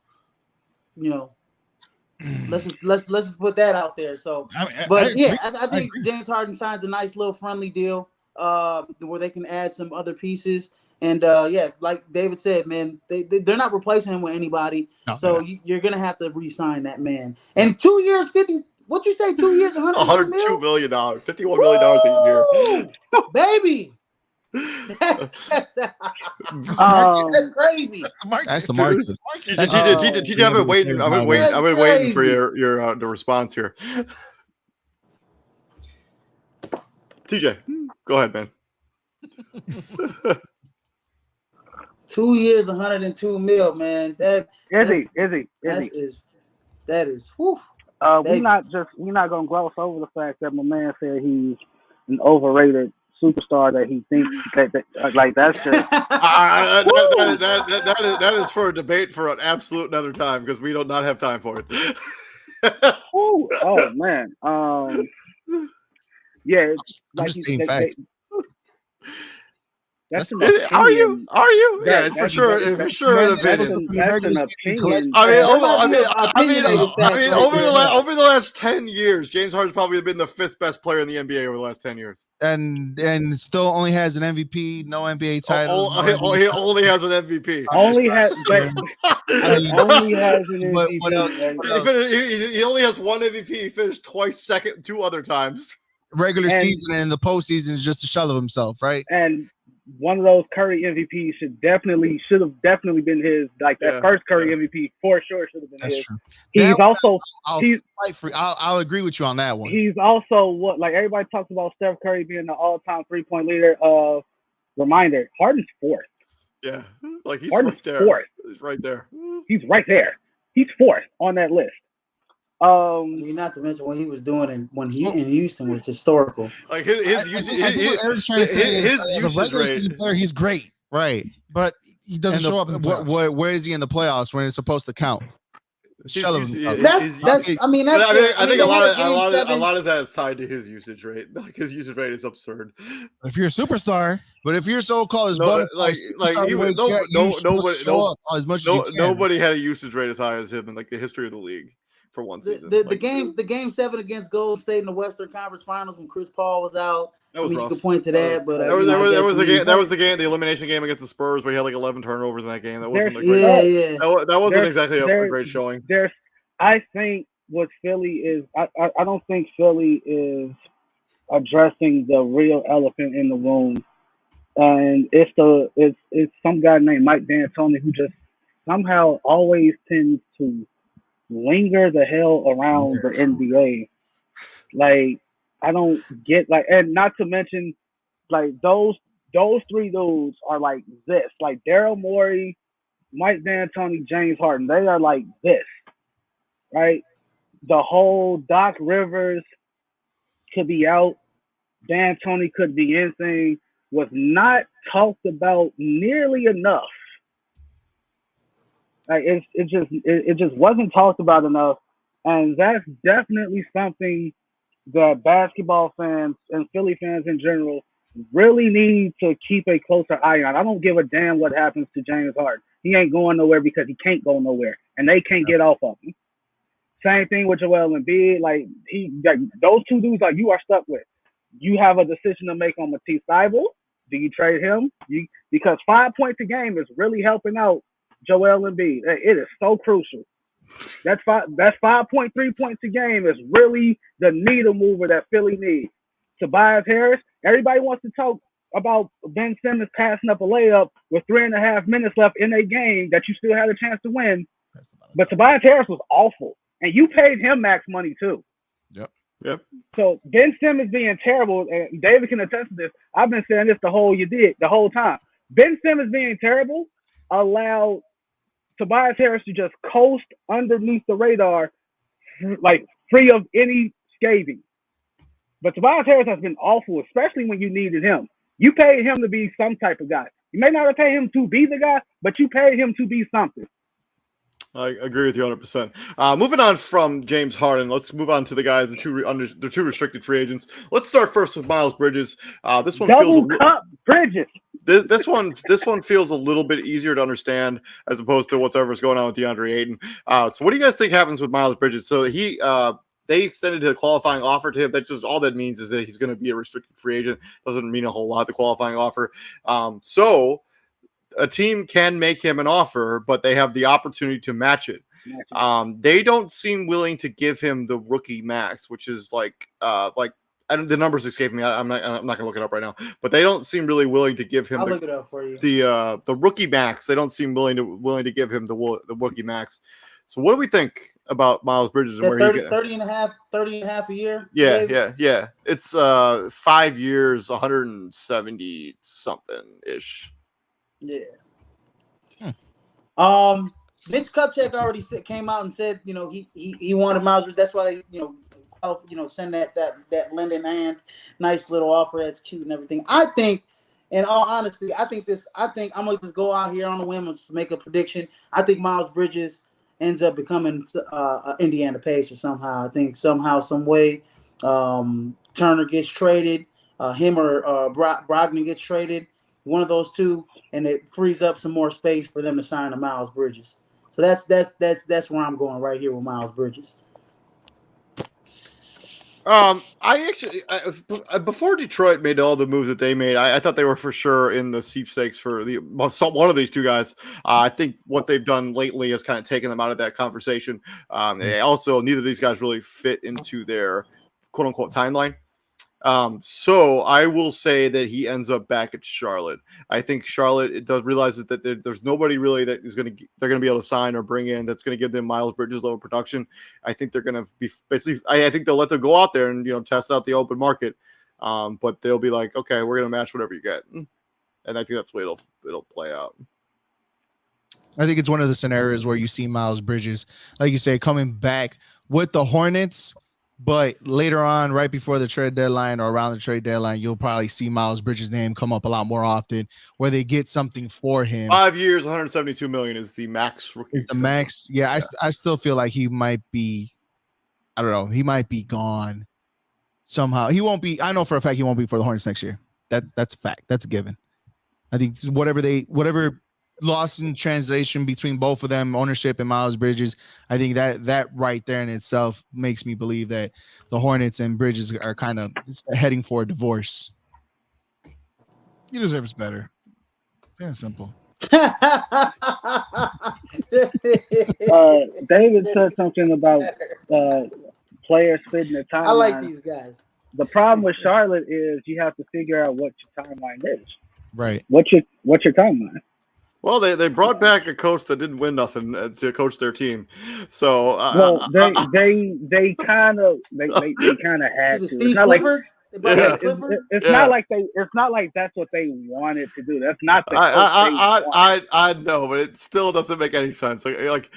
let's just put that out there. So, I think James Harden signs a nice little friendly deal where they can add some other pieces. And like David said, man, they're not replacing him with anybody. No, so you're gonna have to re-sign that man. And 2 years, 50. What you say? 2 years, $102 million, $51 million a year, baby. That's crazy. That's the market. TJ, I've been waiting for your the response here. TJ, go ahead, man. 2 years, $102 million, man. That is. Whew. We're not gonna gloss over the fact that my man said he's an overrated superstar that he thinks that like that's just that is for a debate for an absolute another time because we do not have time for it. Oh man, yeah, I'm just stating facts. That's an opinion. Are you? Yeah, it's for sure. It's for sure an opinion. That's an opinion. Over the last 10 years, James Harden's probably been the 5th best player in the NBA over the last 10 years, and still only has an MVP, no NBA title. He only has an MVP. Only has an MVP. He only has one MVP. He finished twice second 2 other times. Regular season and the postseason is just a shell of himself, right? And one of those Curry MVPs should have definitely been his. Like that first Curry MVP for sure should have been his. True. I'll agree with you on that one. He's also like everybody talks about Steph Curry being the all-time 3-point leader. Reminder: Harden's 4th. Yeah, like he's Harden's right there. 4th. He's right there. He's right there. He's 4th on that list. Not to mention what he was doing in Houston was historical. Like his usage rate. He's great, right? But he doesn't show up in the playoffs. Where is he in the playoffs when it's supposed to count? I think a lot of that is tied to his usage rate. Like his usage rate is absurd. If you're a superstar, but if you're so-called nobody had a usage rate as high as him in like the history of the league. For one season, the game 7 against Golden State in the Western Conference Finals when Chris Paul was out. You could point to that, but there was the elimination game against the Spurs where he had like 11 turnovers in that game. That wasn't that wasn't exactly a great showing. I think what Philly is, I don't think Philly is addressing the real elephant in the room, and it's some guy named Mike D'Antoni who just somehow always tends to linger the hell around the NBA. Like, I don't get and not to mention like those 3 dudes are like this. Like Daryl Morey, Mike D'Antoni, James Harden, they are like this. Right? The whole Doc Rivers could be out, D'Antoni could be anything, was not talked about nearly enough. Like it just wasn't talked about enough, and that's definitely something that basketball fans and Philly fans in general really need to keep a closer eye on. I don't give a damn what happens to James Harden. He ain't going nowhere because he can't go nowhere, and they can't get off of him. Same thing with Joel Embiid. Like those 2 dudes, like you are stuck with. You have a decision to make on Matisse Thybulle. Do you trade him? Because 5 points a game is really helping out Joel Embiid. It is so crucial. That's 5.3 points a game is really the needle mover that Philly needs. Tobias Harris, everybody wants to talk about Ben Simmons passing up a layup with 3.5 minutes left in a game that you still had a chance to win. But Tobias Harris was awful. And you paid him max money too. Yep. So Ben Simmons being terrible, and David can attest to this. I've been saying this the whole time. Ben Simmons being terrible allowed Tobias Harris to just coast underneath the radar, like free of any scathing. But Tobias Harris has been awful, especially when you needed him. You paid him to be some type of guy. You may not have paid him to be the guy, but you paid him to be something. I agree with you 100%. Moving on from James Harden, let's move on to the guys, the two restricted free agents. Let's start first with Miles Bridges. This one Double cup Bridges. This one feels a little bit easier to understand as opposed to whatever's going on with DeAndre Ayton. So what do you guys think happens with Miles Bridges? So they extended a qualifying offer to him. That just all that means is that he's going to be a restricted free agent. Doesn't mean a whole lot, the qualifying offer. So a team can make him an offer, but they have the opportunity to match it. They don't seem willing to give him the rookie max, which is like the numbers escape me. I'm not gonna look it up right now, but they don't seem really willing to give him. I'll look it up for you. The rookie max. They don't seem willing to give him the rookie max. So what do we think about Miles Bridges and where 30 and a half a year? Yeah. It's 5 years, 170 something ish. Yeah. Mitch Kupchak already came out and said, he wanted Miles. That's why they, send that lending hand, nice little offer that's cute and everything. I think, in all honesty, I think I'm gonna just go out here on a whim and just make a prediction. I think Miles Bridges ends up becoming Indiana Pacer somehow. I think somehow, some way, Turner gets traded, him or Brogdon gets traded. One of those two, and it frees up some more space for them to sign to Miles Bridges. So that's where I'm going right here with Miles Bridges. Before Detroit made all the moves that they made, I thought they were for sure in the sweepstakes for one of these two guys. I think what they've done lately has kind of taken them out of that conversation. They also, neither of these guys really fit into their quote unquote timeline. So I will say that he ends up back at Charlotte. I think Charlotte realizes that there's nobody really that they're going to be able to sign or bring in that's going to give them Miles Bridges level production. I think they're going to be basically. I think they'll let them go out there and test out the open market. But they'll be like, okay, we're going to match whatever you get, and I think that's the way it'll play out. I think it's one of the scenarios where you see Miles Bridges, like you say, coming back with the Hornets. But later on, right before the trade deadline or around the trade deadline, you'll probably see Miles Bridges' name come up a lot more often, where they get something for him. 5 years, 172 million is the max. Is the max? Yeah, I still feel like he might be. I don't know. He might be gone somehow. He won't be. I know for a fact he won't be for the Hornets next year. That's a fact. That's a given. I think whatever lost in translation between both of them, ownership and Miles Bridges, I think that right there in itself makes me believe that the Hornets and Bridges are kind of heading for a divorce. He deserves better. Plain and simple. David said something about players fitting the timeline. I like these guys. The problem with Charlotte is you have to figure out what your timeline is. Right. What's your timeline? Well, they brought back a coach that didn't win nothing to coach their team, so they kind of had to. It's not like it's not like that's what they wanted to do. That's not the I know, but it still doesn't make any sense. Like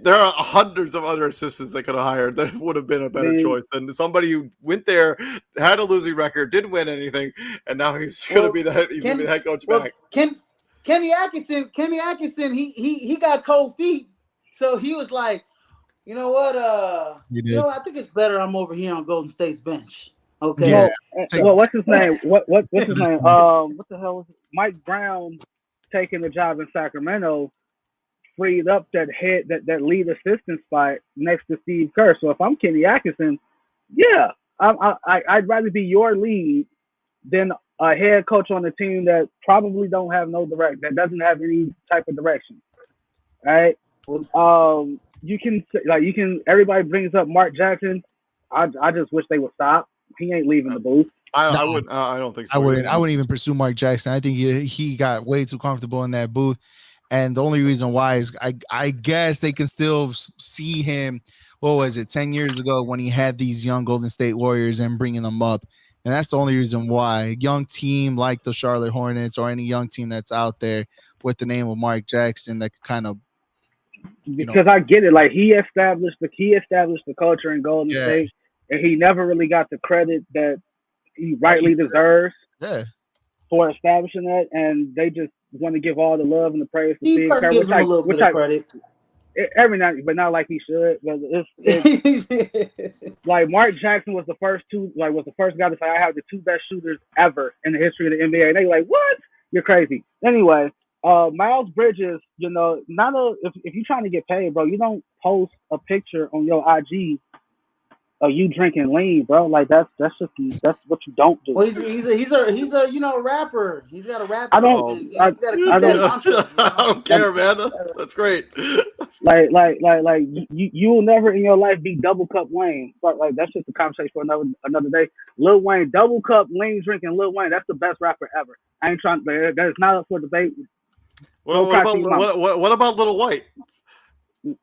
there are hundreds of other assistants they could have hired that would have been a better choice than somebody who went there, had a losing record, didn't win anything, and now he's going to be the head coach back. Kenny Atkinson, he got cold feet, so he was like, you know what, I think it's better I'm over here on Golden State's bench. Okay. Yeah. Well, what's his name? What's his name? What the hell was it? Mike Brown taking the job in Sacramento freed up that lead assistant spot next to Steve Kerr. So if I'm Kenny Atkinson, yeah, I'd rather be your lead than a head coach on a team that probably don't have that doesn't have any type of direction. Right? You can everybody brings up Mark Jackson. I just wish they would stop. He ain't leaving the booth. I wouldn't. I don't think so. I wouldn't even pursue Mark Jackson. I think he got way too comfortable in that booth, and the only reason why is I guess they can still see him. What was it 10 years ago when he had these young Golden State Warriors and bringing them up, and that's the only reason why. A young team like the Charlotte Hornets or any young team that's out there with the name of Mark Jackson that could kind of. Because I get it, like he established the culture in Golden State. And he never really got the credit that he rightly deserves for establishing that. And they just want to give all the love and the praise to Steve Kerr gives him a little bit of credit. every night, but not like he should. But it's like Mark Jackson was the first guy to say I have the 2 best shooters ever in the history of the NBA. And they like, what? You're crazy. Anyway, Miles Bridges, if you're trying to get paid, bro, you don't post a picture on your IG of you drinking lean, bro. Like that's what you don't do. Well, he's a rapper. He's got a rap. I don't. He's got to keep that mantra. I don't care, man. That's great. Like you will never in your life be double cup Wayne. But like that's just a conversation for another day. Lil Wayne, double cup lean drinking Lil Wayne. That's the best rapper ever. I ain't trying. That is not up for debate. What about Lil White?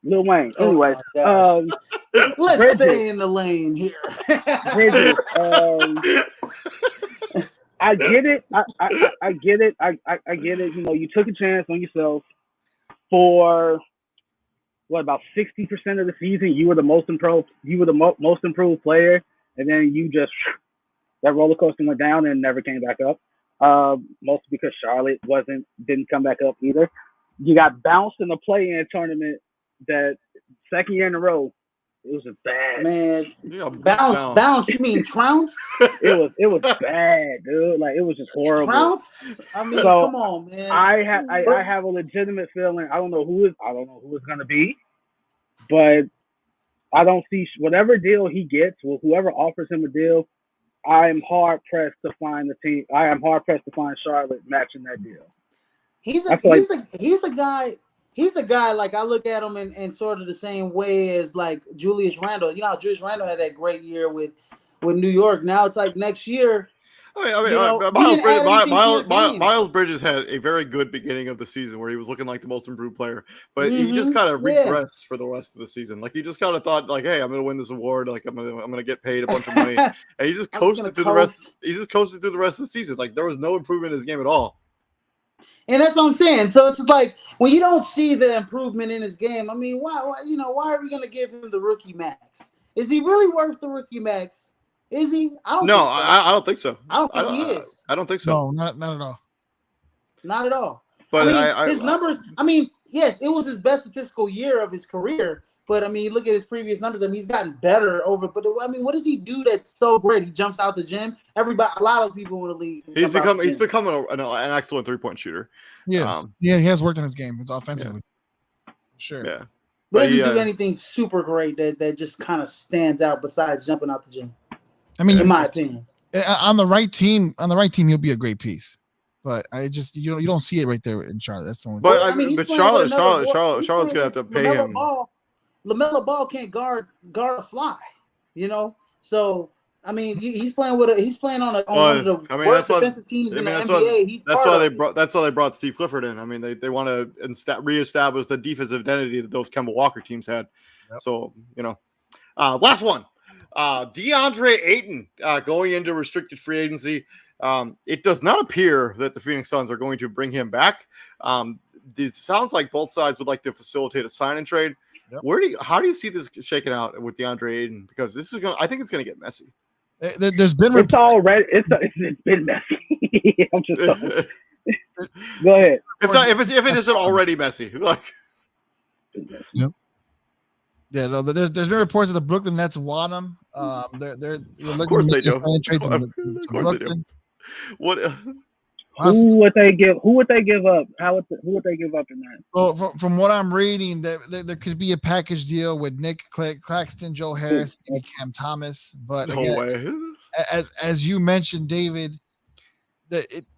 Lil Wayne. Anyway, let's stay in the lane here. Bridges, I get it. I get it. I get it. You took a chance on yourself for about 60% of the season. You were the most improved. You were the most improved player, and then you just that roller coaster went down and never came back up. Mostly because Charlotte didn't come back up either. You got bounced in the play-in tournament. That second year in a row, it was just bad. Man, bounce. You mean trounced? It was bad, dude. Like it was just horrible. Trounced? I mean, come on, man. I have a legitimate feeling. I don't know who it's gonna be, but I don't see whatever deal he gets, or whoever offers him a deal. I am hard pressed to find Charlotte matching that deal. He's a guy like I look at him in sort of the same way as like Julius Randle. You know how Julius Randle had that great year with New York. Now it's like next year. Miles Bridges had a very good beginning of the season where he was looking like the most improved player, but he just kind of regressed for the rest of the season. Like he just kind of thought like, hey, I'm going to win this award. Like I'm going to get paid a bunch of money. And he just coasted through the rest. He just coasted through the rest of the season. Like there was no improvement in his game at all. And that's what I'm saying. So it's just like when you don't see the improvement in his game, I mean, why are we going to give him the rookie max? Is he really worth the rookie max? Is he? I don't think so. I don't think he is. I don't think so. No, not at all. Not at all. But his numbers. I mean, yes, it was his best statistical year of his career. But I mean, look at his previous numbers. I mean, he's gotten better over. But I mean, what does he do that's so great? He jumps out the gym. A lot of people in the league. He's become an excellent 3-point shooter. Yes, he has worked on his game. It's offensively. Yeah. Sure. Yeah. But does he do anything super great that just kind of stands out besides jumping out the gym? I mean, in my opinion, on the right team, he'll be a great piece. But I just you don't see it right there in Charlotte. That's the only. But Charlotte's gonna have to pay him. LaMelo Ball can't guard a fly, So I mean, he's playing on one of the worst defensive teams in the NBA. That's why they brought Steve Clifford in. I mean, they want to reestablish the defensive identity that those Kemba Walker teams had. Yep. So last one. DeAndre Ayton going into restricted free agency. It does not appear that the Phoenix Suns are going to bring him back. It sounds like both sides would like to facilitate a sign and trade. Yep. How do you see this shaking out with DeAndre Ayton? Because I think it's going to get messy. There's been it's been messy. I'm just go ahead. If it isn't already messy, like. Yep. Yeah, no, there's been reports that the Brooklyn Nets want him. They're of course they do. Of course they do. What? Who would they give up? Who would they give up in that? Well, from what I'm reading, there could be a package deal with Nick Claxton, Joe Harris, and Cam Thomas. But again, as you mentioned, David,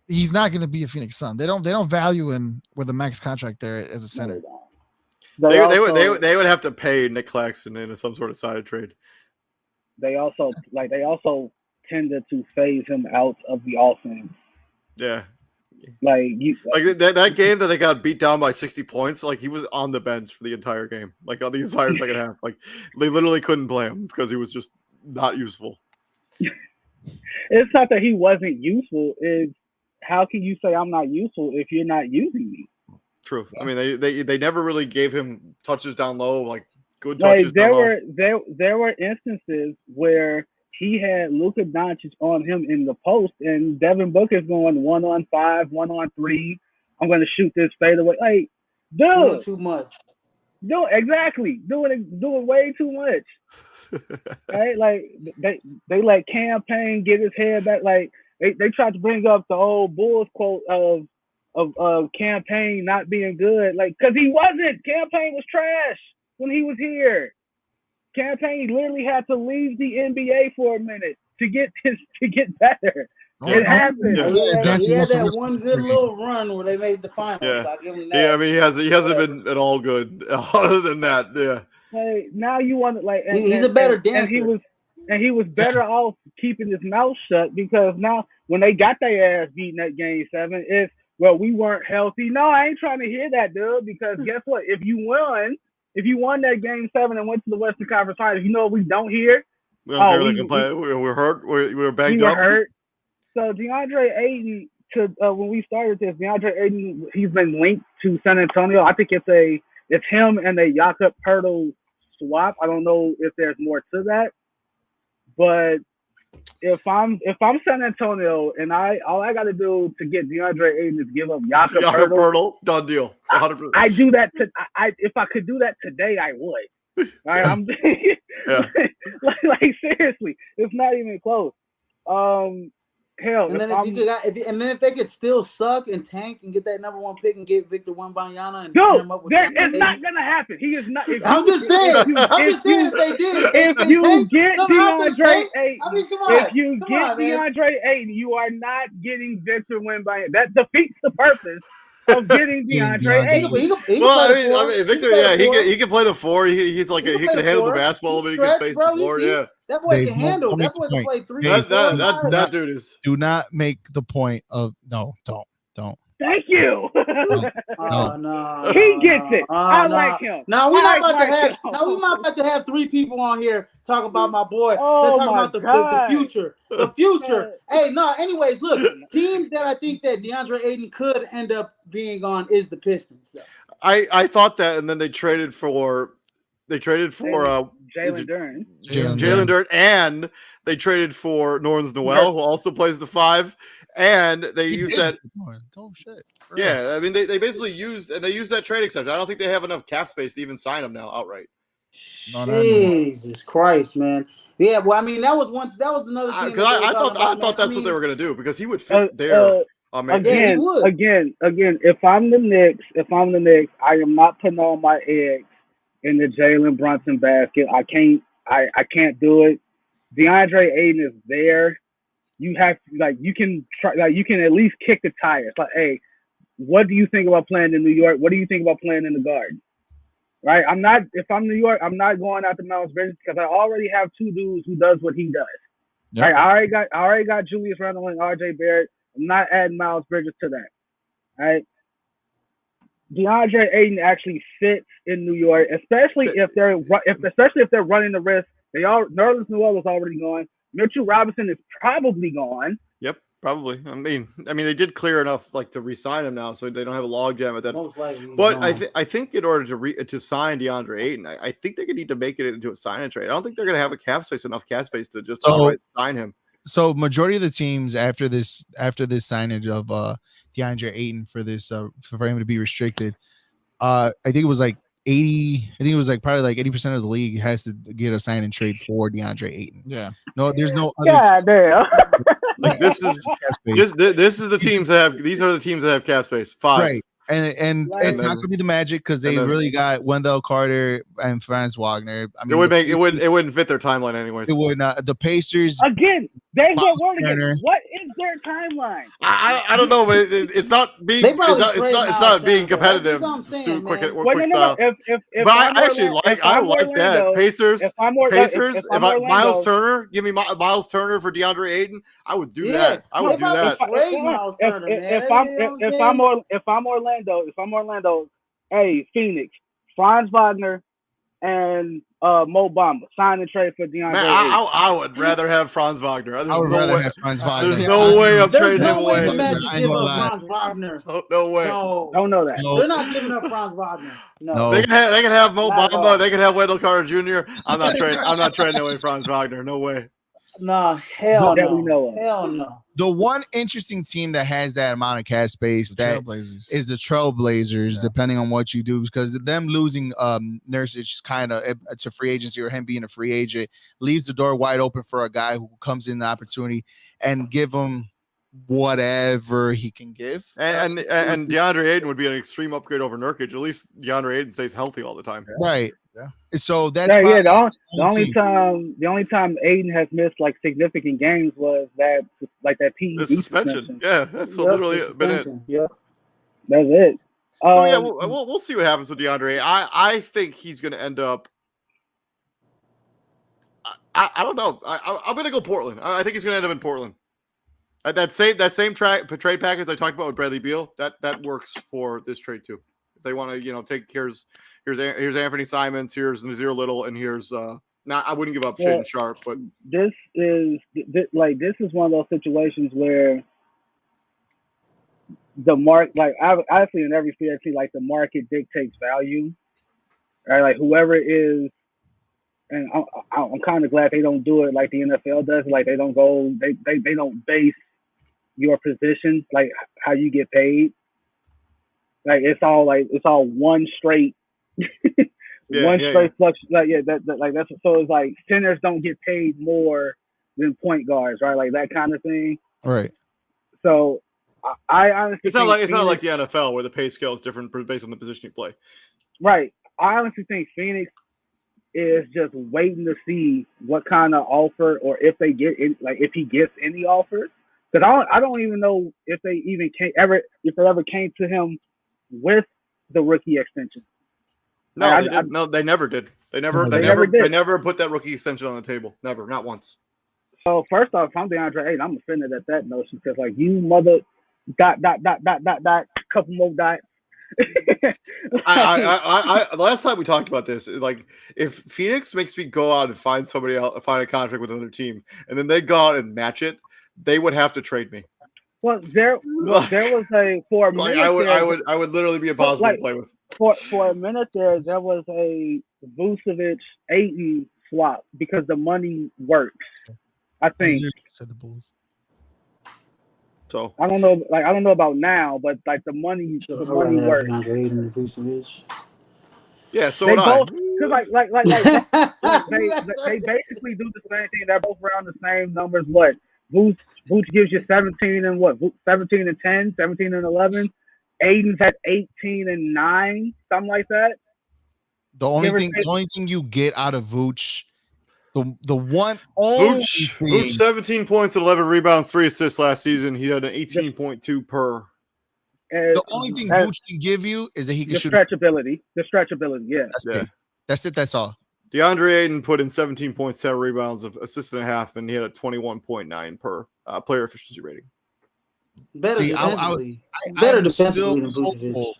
he's not going to be a Phoenix Sun. They don't value him with a max contract there as a center. They would have to pay Nick Claxton in some sort of sided trade. They also tended to phase him out of the offense. Yeah, that game that they got beat down by 60 points. Like he was on the bench for the entire game, like on the entire second half. Like they literally couldn't play him because he was just not useful. It's not that he wasn't useful. Is how can you say I'm not useful if you're not using me? True. I mean, they never really gave him touches down low, like good touches. There were instances where he had Luka Doncic on him in the post, and Devin Booker's going 1-on-5, 1-on-3. I'm going to shoot this fadeaway. Like, dude, too much. doing way too much. Right? Like they let Campaign get his head back. Like they tried to bring up the old Bulls quote of Campaign not being good, like because he wasn't. Campaign was trash when he was here. Campaign literally had to leave the NBA for a minute to get better. It happened. He had that one good little run where they made the finals. Yeah. So I give him that. Yeah, I mean he hasn't been at all good. Other than that, yeah. Like now you want to like he's a better dancer. And he was better off keeping his mouth shut because now when they got their ass beaten at Game 7, it's well we weren't healthy. No, I ain't trying to hear that, dude. Because guess what? If you won that Game 7 and went to the Western Conference Finals, you know what we don't hear? We don't care. They can play. We're hurt. We were banged up. We were hurt. So DeAndre Ayton, when we started this, DeAndre Ayton, he's been linked to San Antonio. I think it's him and a Jakob Poeltl swap. I don't know if there's more to that, but if I'm San Antonio and all I got to do to get DeAndre Ayton is give up Jakob Poeltl, done deal. 100%. I do that. If I could do that today, I would. All right, I'm like seriously, it's not even close. Hell, and then if they could still suck and tank and get that number 1 pick and get Victor Wembanyama and pair him up with it's not gonna happen. He is not. I'm just saying if they did. If you get DeAndre Ayton, if you get DeAndre Ayton, you are not getting Victor Wembanyama. That defeats the purpose of getting DeAndre Ayton. Well, I mean, Victor, yeah, he can play the 4. He's like he can handle the basketball, but he can space the floor. Yeah. That boy can handle. That boy can play 3. That dude is. Do not make the point of no. Don't. Thank you. No. He gets it. I like him. Now we're not about to have 3 people on here talk about my boy. They're talking about the future. The future. Hey, no. Anyways, look, team that I think that DeAndre Ayton could end up being on is the Pistons. So. I thought that, and then they traded for Jalen Duren. Jalen Duren, and they traded for Nerlens Noel, who also plays the 5, and they used that. Oh shit! Yeah, I mean they basically used that trade exception. I don't think they have enough cap space to even sign him now outright. Jesus Christ, man. Yeah, well, I mean that was another thing. Because I thought that's what they were gonna do because he would fit there. Again, if I'm the Knicks, I am not putting all my eggs in the Jalen Brunson basket. I can't do it. DeAndre Ayton is there. You have you can at least kick the tires. Like, hey, what do you think about playing in New York? What do you think about playing in the Garden? Right? If I'm New York, I'm not going out to Miles Bridges because I already have 2 dudes who does what he does. Yep. Right? I already got Julius Randle and RJ Barrett. I'm not adding Miles Bridges to that. Right? DeAndre Ayton actually fits in New York, especially if they're running the risk. Nerlens Noel is already gone. Mitchell Robinson is probably gone. Yep, probably. I mean, they did clear enough to re-sign him now, so they don't have a logjam at that. Most likely. But I think in order to sign DeAndre Ayton, I think they're gonna need to make it into a sign and trade. I don't think they're gonna have enough cap space to just sign him. So majority of the teams after this signage of DeAndre Ayton for him to be restricted, I think it was like 80. I think it was probably 80% of the league has to get a sign and trade for DeAndre Ayton. Yeah. No, there's no other. God damn. This is the teams that have. These are the teams that have cap space. 5. Right. And it's not going to be the Magic because they really got Wendell Carter and Franz Wagner. I mean, it wouldn't fit their timeline anyways. It would not. The Pacers again. They get Warriors. What is their timeline? I don't know, but it's not being it's not being competitive. Quick style. But I actually like that Pacers. If Miles Turner, give me Miles Turner for DeAndre Ayton, I would do that. I would do that. If I'm Orlando, hey, Phoenix, Franz Wagner, and Mo Bamba sign and trade for DeAndre. Man, I would rather have Franz Wagner. I would rather have Franz Wagner. There's no way I'm trading him away. The Magic give up Franz Wagner. No way. No, don't know that. No. They're not giving up Franz Wagner. No. They can have Mo Bamba. They can have Wendell Carter Jr. I'm not trading away Franz Wagner. No way. No, hell no. We know of. Hell no. The one interesting team that has that amount of cap space is the Trailblazers, depending on what you do, because them losing Nurkic kind of to free agency or him being a free agent leaves the door wide open for a guy who comes in the opportunity and give him whatever he can give. And DeAndre Ayton would be an extreme upgrade over Nurkic. At least DeAndre Ayton stays healthy all the time. Right. Yeah. So that's the only time Aiden has missed like significant games was that PED suspension. Yeah, that's literally been it. Yep. That's it. So yeah, we'll see what happens with DeAndre. I think he's going to end up. I don't know. I'm going to go Portland. I think he's going to end up in Portland. That same trade package I talked about with Bradley Beal, that works for this trade too. If they want to, take here's Anthony Simons, here's Nazir Little, and here's I wouldn't give up Shaedon Sharp, but this is one of those situations where the market, like obviously in every CFC, like the market dictates value, right? Like whoever is, and I'm kind of glad they don't do it like the NFL does. Like they don't base your position, like how you get paid. Like it's all one straight flux. Like that's so it's like centers don't get paid more than point guards, right? Like that kind of thing. Right. So I honestly it's not like the NFL where the pay scale is different based on the position you play. Right. I honestly think Phoenix is just waiting to see what kind of offer, or if they get if he gets any offers. Because I don't even know if they ever came to him with the rookie extension. No, they never did. They never put that rookie extension on the table. Never, not once. So first off, if I'm DeAndre Ayton, I'm offended at that notion because like you mother ... couple more dots. I last time we talked about this, like if Phoenix makes me go out and find somebody else, find a contract with another team, and then they go out and match it, they would have to trade me. Well, there was a for a minute. I would literally be impossible to play with. For a minute there was a Vucevic Ayton swap because the money works. I think. Said the Bulls. So I don't know about now, but like the money works. Yeah, so they would both, I. Because they basically do the same thing. They're both around the same numbers. What Vooch gives you 17 and what? 17 and 10, 17 and 11. Aiden's at 18 and 9, something like that. The only thing you get out of Vooch, Vooch 17 points and 11 rebounds, 3 assists last season. He had an 18.2 per. The only thing Vooch can give you is that he can shoot. The stretchability, yeah. That's it. That's all. DeAndre Ayton put in 17 points, 10 rebounds, of assist and a half, and he had a 21.9 per player efficiency rating. Better defensively than Vucevic.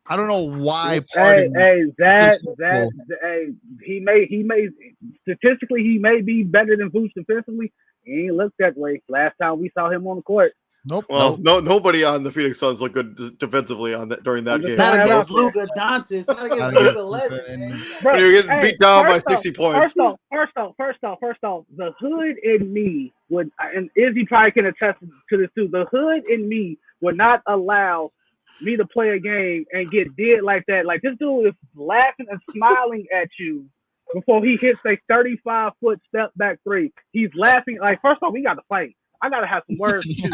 I don't know why. He may statistically he may be better than Vooch defensively. He ain't looked that way last time we saw him on the court. Nope. Well, nobody on the Phoenix Suns looked good defensively during that game. Not against Luka Doncic. Not against Luka Legend. You're getting beat down by 60 points. First off, the hood in me would, and Izzy probably can attest to this too. The hood in me would not allow me to play a game and get dead like that. Like this dude is laughing and smiling at you before he hits a 35-foot step back three. He's laughing. Like first off, we got to fight. I gotta have some words with you.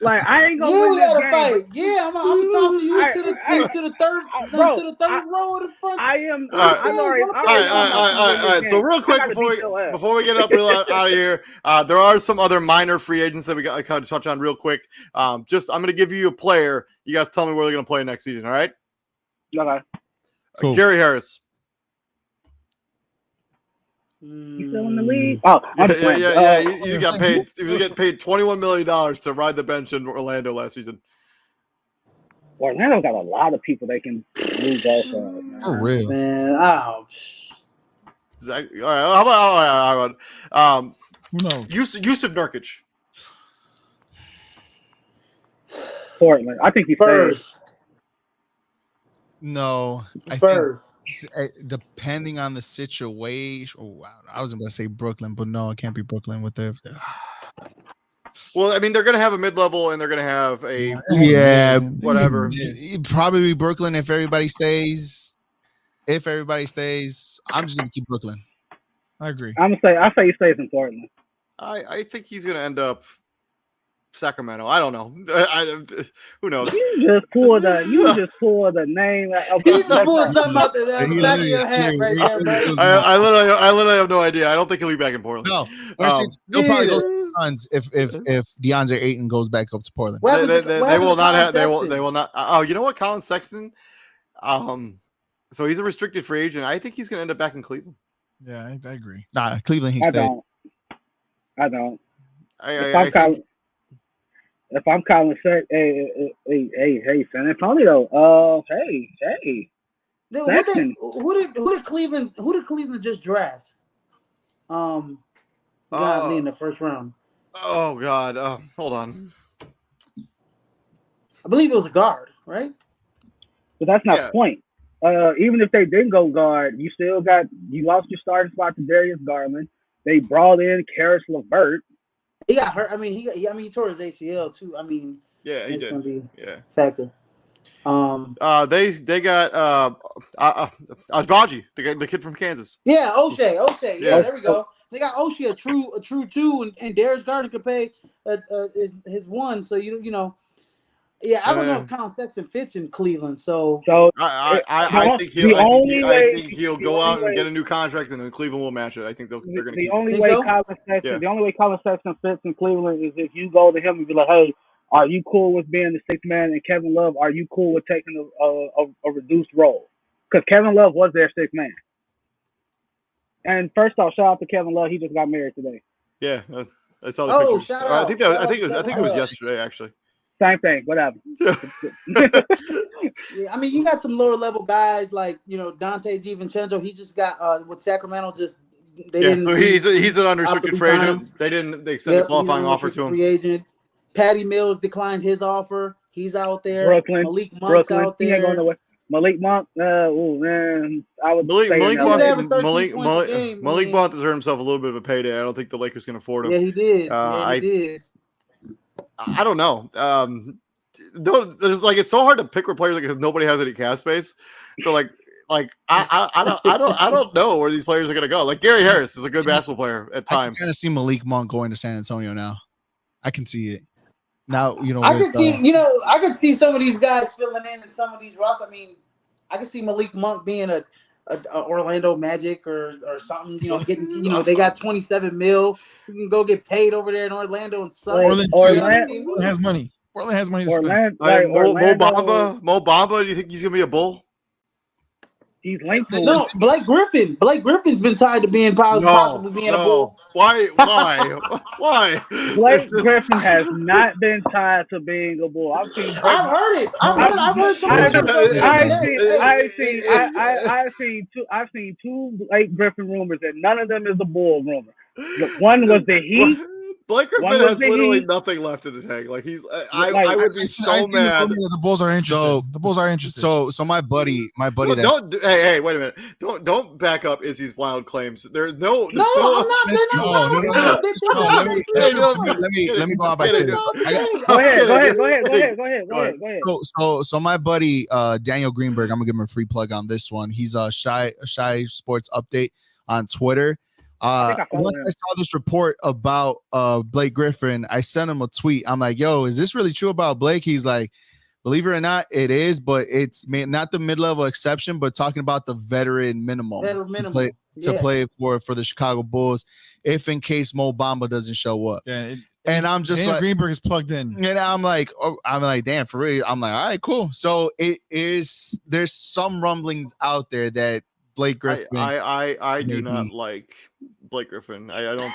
Like I ain't gonna win this game. Fight. Yeah, I'm tossing you to the third row in the front. I am. All right. So real quick before we get up out of here, there are some other minor free agents that we got to kind of touch on real quick. I'm gonna give you a player. You guys tell me where they're gonna play next season. All right. Okay. Cool. Gary Harris. You still in the league? Oh, yeah. You got paid. He was getting paid $21 million to ride the bench in Orlando last season. Orlando got a lot of people they can move off of. For real, man. Ouch. Exactly. All right. How about who knows? Yusuf Nurkic. Portland. I think he first. No, Spurs. I think depending on the situation. Oh wow, I was going to say Brooklyn, but no, it can't be Brooklyn with the. Well, I mean, they're going to have a mid-level and they're going to have a whatever. Probably Brooklyn if everybody stays. If everybody stays, I'm just going to keep Brooklyn. I agree. I say he stays in Portland. I think he's going to end up Sacramento. I don't know. Who knows? You just pulled the name. You need to pull something out the back of your hat right there, bro. I literally have no idea. I don't think he'll be back in Portland. No, he'll probably go to the Suns if DeAndre Ayton goes back up to Portland. They will not have. They will not. Oh, you know what, Colin Sexton. So he's a restricted free agent. I think he's going to end up back in Cleveland. Yeah, I agree. Nah, Cleveland. He stayed. I don't. If I'm Colin Sexton, hey, San Antonio. Hey. Who did Cleveland just draft? Godly in the first round. Oh God. Hold on. I believe it was a guard, right? But that's not the point. Even if they didn't go guard, you lost your starting spot to Darius Garland. They brought in Karis LeVert. He got hurt. I mean, he tore his ACL too. I mean, yeah, he did. Gonna be a factor. They got Ajbaji, the kid from Kansas. Yeah, O'Shea. Yeah, there we go. They got O'Shea, a true two, and Darius Garland could pay his one. So you know. Yeah, I don't know if Colin Sexton fits in Cleveland. So I think he'll go out and get a new contract, and then Cleveland will match it. I think they're going to. The only way Colin Sexton fits in Cleveland is if you go to him and be like, "Hey, are you cool with being the sixth man?" And Kevin Love, are you cool with taking a reduced role? Because Kevin Love was their sixth man. And first off, shout out to Kevin Love. He just got married today. Yeah, I saw the pictures. Shout out. I think it was yesterday actually. Same thing, whatever. Yeah, I mean, you got some lower level guys like Dante DiVincenzo. He just got with Sacramento. He's an unrestricted free agent. They extended a qualifying offer to him. Free agent. Patty Mills declined his offer. He's out there. Brooklyn. Malik Monk's out there. He ain't going nowhere. Malik Monk, man, I would Malik Monk deserved himself a little bit of a payday. I don't think the Lakers can afford him. Yeah, he did. He did. I don't know. There's it's so hard to pick with players because nobody has any cap space. So I don't know where these players are gonna go. Like Gary Harris is a good basketball player at times. I can kind of see Malik Monk going to San Antonio now. I can see it. Now I could see some of these guys filling in some of these rosters. I mean, I could see Malik Monk being a Orlando Magic or something. Getting they got $27 million. You can go get paid over there in Orlando and suck. Orlando has money. Portland has money to spend. Mo Bamba, do you think he's gonna be a Bull? He's linked to Blake Griffin. Blake Griffin's been tied to being possibly being a Bull. Why? Blake Griffin has not been tied to being a Bull. I've heard it. I've seen two Blake Griffin rumors, and none of them is a Bull rumor. One was the Heat. Blake Griffin has literally nothing left in his tank. Like I would be so mad. The Bulls are interested. So my buddy. Hey, wait a minute. Don't back up Izzy's wild claims. There's no. No, I'm not. Let me go on by saying this. Go ahead. So my buddy Daniel Greenberg, I'm gonna give him a free plug on this one. He's a Shy Sports Update on Twitter. Once I saw this report about Blake Griffin, I sent him a tweet. I'm like, yo, is this really true about Blake? He's like, believe it or not, it is, but it's not the mid-level exception, but talking about the veteran minimum to play for the Chicago Bulls if in case Mo Bamba doesn't show up. Yeah, and I'm just Daniel Greenberg is plugged in. And I'm like, damn, for real. I'm like, all right, cool. So there's some rumblings out there that Blake Griffin. I do not like Blake Griffin. I don't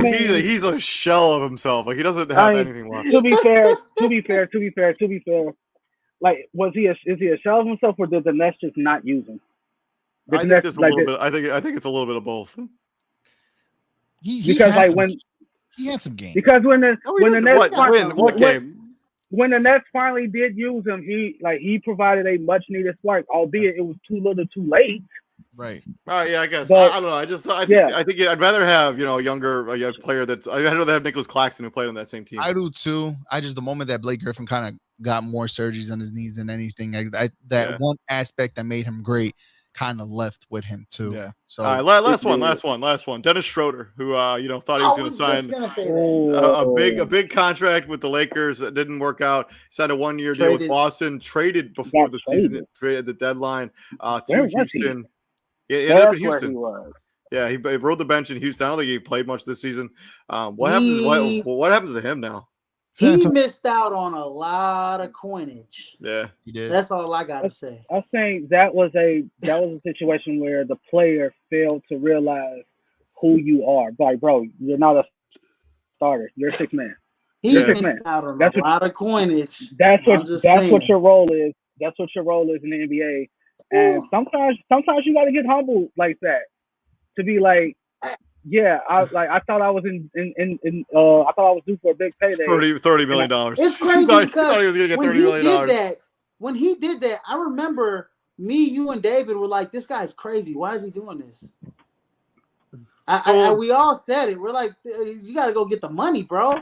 think he's a shell of himself. Like he doesn't have anything left. To be fair. Like, is he a shell of himself, or did the Nets just not use him? I think there's a little bit. I think it's a little bit of both. He had some games. Because when the Nets finally did use him, he provided a much needed spark, albeit it was too little, too late. Right. Yeah, I guess. But, I don't know. I think I'd rather have a younger player that's. I'd rather have Nicholas Claxton who played on that same team. I do too. The moment that Blake Griffin kind of got more surgeries on his knees than anything, that one aspect that made him great kind of left with him too. Yeah. So all right, last one. Dennis Schroeder, who thought he was going to sign a big contract with the Lakers. That didn't work out. Signed a 1-year deal with Boston. Traded before the season, traded at the deadline to Houston. That's where he was. Yeah, he rode the bench in Houston. I don't think he played much this season. What happens to him now? He missed out on a lot of coinage. Yeah, he did. That's all I gotta say. I think that was a situation where the player failed to realize who you are. Like, bro, you're not a starter. You're a sixth man. He missed out on a lot of coinage. That's what your role is. That's what your role is in the NBA. And sometimes you got to get humbled like that to be like, yeah, I thought I was I thought I was due for a big payday. $30 million. It's crazy because he was get $30 million. When he did that, I remember you and David were like, "This guy's crazy. Why is he doing this?" We all said it. We're like, "You got to go get the money, bro."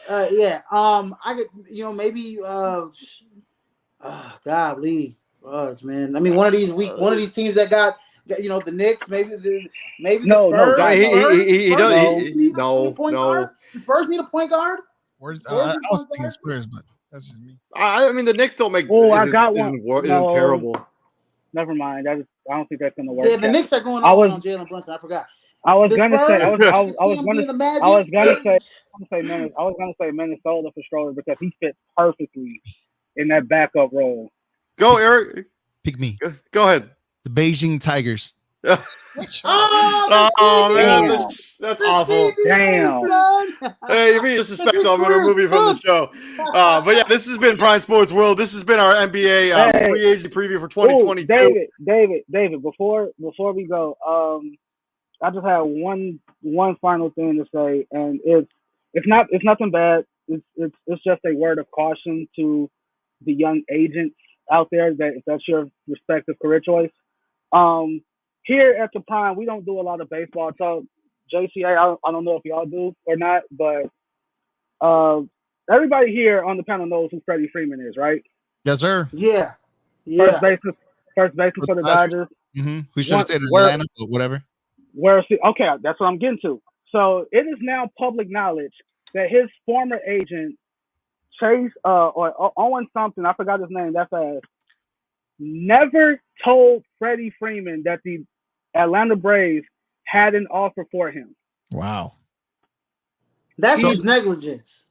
Yeah. I could, maybe. Golly, man. I mean, one of these teams that got. The Knicks, maybe the Spurs. No. The Spurs need a point guard. I was thinking Spurs, but that's just me. I mean, the Knicks don't make. I got one. Isn't terrible. Never mind. I don't think that's gonna work. Yeah, the Knicks are going on Jalen Brunson. I forgot. I was gonna say Minnesota for Schroeder because he fits perfectly in that backup role. Go, Eric. Pick me. Go ahead. The Beijing Tigers. Man, that's awful. Damn. Hey, you're being disrespectful. I'm going to remove you from the show. But yeah, this has been Prime Sports World. This has been our NBA free agency preview for 2022. David. Before we go, I just have one final thing to say, and it's nothing bad. It's just a word of caution to the young agents out there that if that's your respective career choice. Here at the Prime, we don't do a lot of baseball talk. JCA, I don't know if y'all do or not, but everybody here on the panel knows who Freddie Freeman is, right? Yes, sir. Yeah. First baseman for the Dodgers. Mm-hmm. We should have stayed in Atlanta, but whatever. Okay, that's what I'm getting to. So it is now public knowledge that his former agent, Chase or Owen something, I forgot his name that fast, never told Freddie Freeman that the Atlanta Braves had an offer for him. Wow. That's his negligence.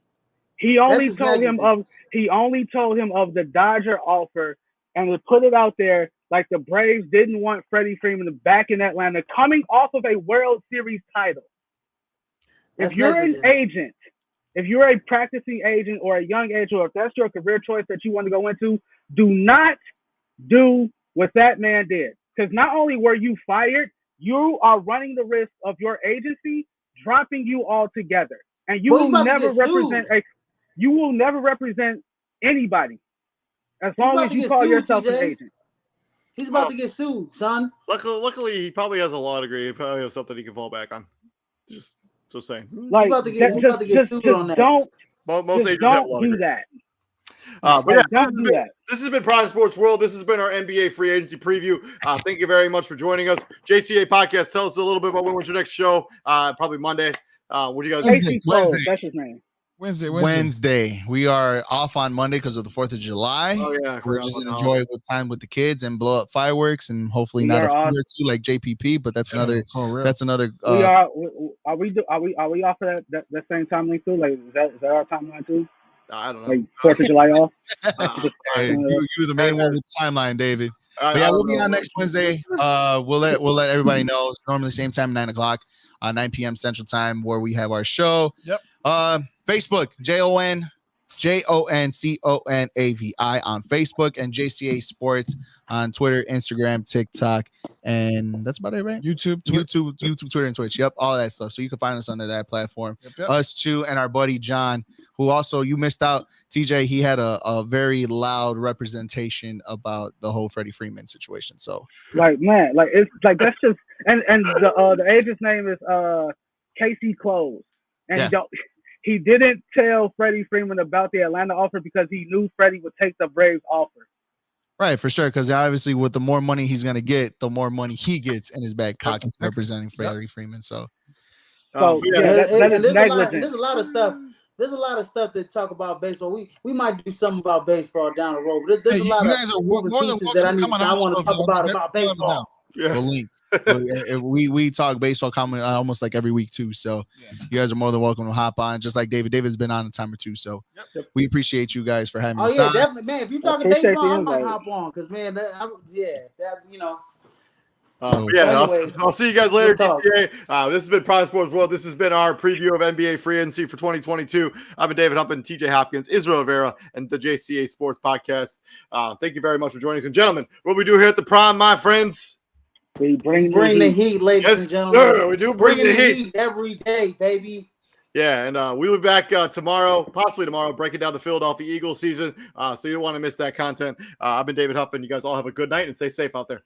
He only told him of the Dodger offer and would put it out there like the Braves didn't want Freddie Freeman back in Atlanta coming off of a World Series title. If you're an agent, if you're a practicing agent or a young agent, or if that's your career choice that you want to go into, do not do what that man did. Because not only were you fired, you are running the risk of your agency dropping you altogether. And you will never represent anybody as long as you call yourself an agent. He's about to get sued, son. Luckily, he probably has a law degree. He probably has something he can fall back on. Just saying. Like, he's about to get sued on that. Most agents have a law degree. Don't do that. This has been Prime Sports World. This has been our NBA free agency preview. Thank you very much for joining us. JCA Podcast, tell us a little bit about when's your next show. Probably Monday. What do you guys think? Wednesday. That's his name. Wednesday. We are off on Monday because of the 4th of July. Oh yeah, we're just enjoy time with the kids and blow up fireworks and hopefully not a few or two like JPP, but that's another. That's another. Are we off of that same timeline too? Like is that our timeline too? I don't know. Like 4th of July off. You're the main one with the timeline, David. But yeah, we'll be on next Wednesday. We'll let everybody know. It's normally same time, 9:00, 9 p.m. Central Time, where we have our show. Yep. Facebook, JONCONAVI on Facebook, and JCA Sports on Twitter, Instagram, TikTok, And that's about it, right? YouTube, Twitter, and Twitch. Yep, all that stuff. So you can find us under that platform. Yep. Us two and our buddy John, who also you missed out. TJ, he had a very loud representation about the whole Freddie Freeman situation. So like, man, like it's like that's just and the agent's name is Casey Close, and he didn't tell Freddie Freeman about the Atlanta offer because he knew Freddie would take the Braves offer. Right, for sure. Because obviously, with the more money he's gonna get, the more money he gets in his back pocket representing Freddie Freeman. So there's a lot of stuff. There's a lot of stuff that talk about baseball. We might do something about baseball down the road. But there's a lot of pieces that I want to talk about baseball. Yeah. We'll link. we talk baseball comment almost like every week too. So you guys are more than welcome to hop on. Just like David's been on a time or two. So we appreciate you guys for having us on. Definitely, man. If you're talking baseball, I might hop on because man, I'll see you guys later, DCA. This has been Prime Sports World. This has been our preview of NBA free agency for 2022. I've been David Huppin, TJ Hopkins, Israel Rivera, and the JCA Sports Podcast. Thank you very much for joining us. And gentlemen, what we do here at the Prime, my friends, we bring the heat, ladies and gentlemen. Yes, sir. We do bring the heat every day, baby. Yeah, and we'll be back possibly tomorrow, breaking down the Philadelphia Eagles season. So you don't want to miss that content. I've been David Huppin. You guys all have a good night and stay safe out there.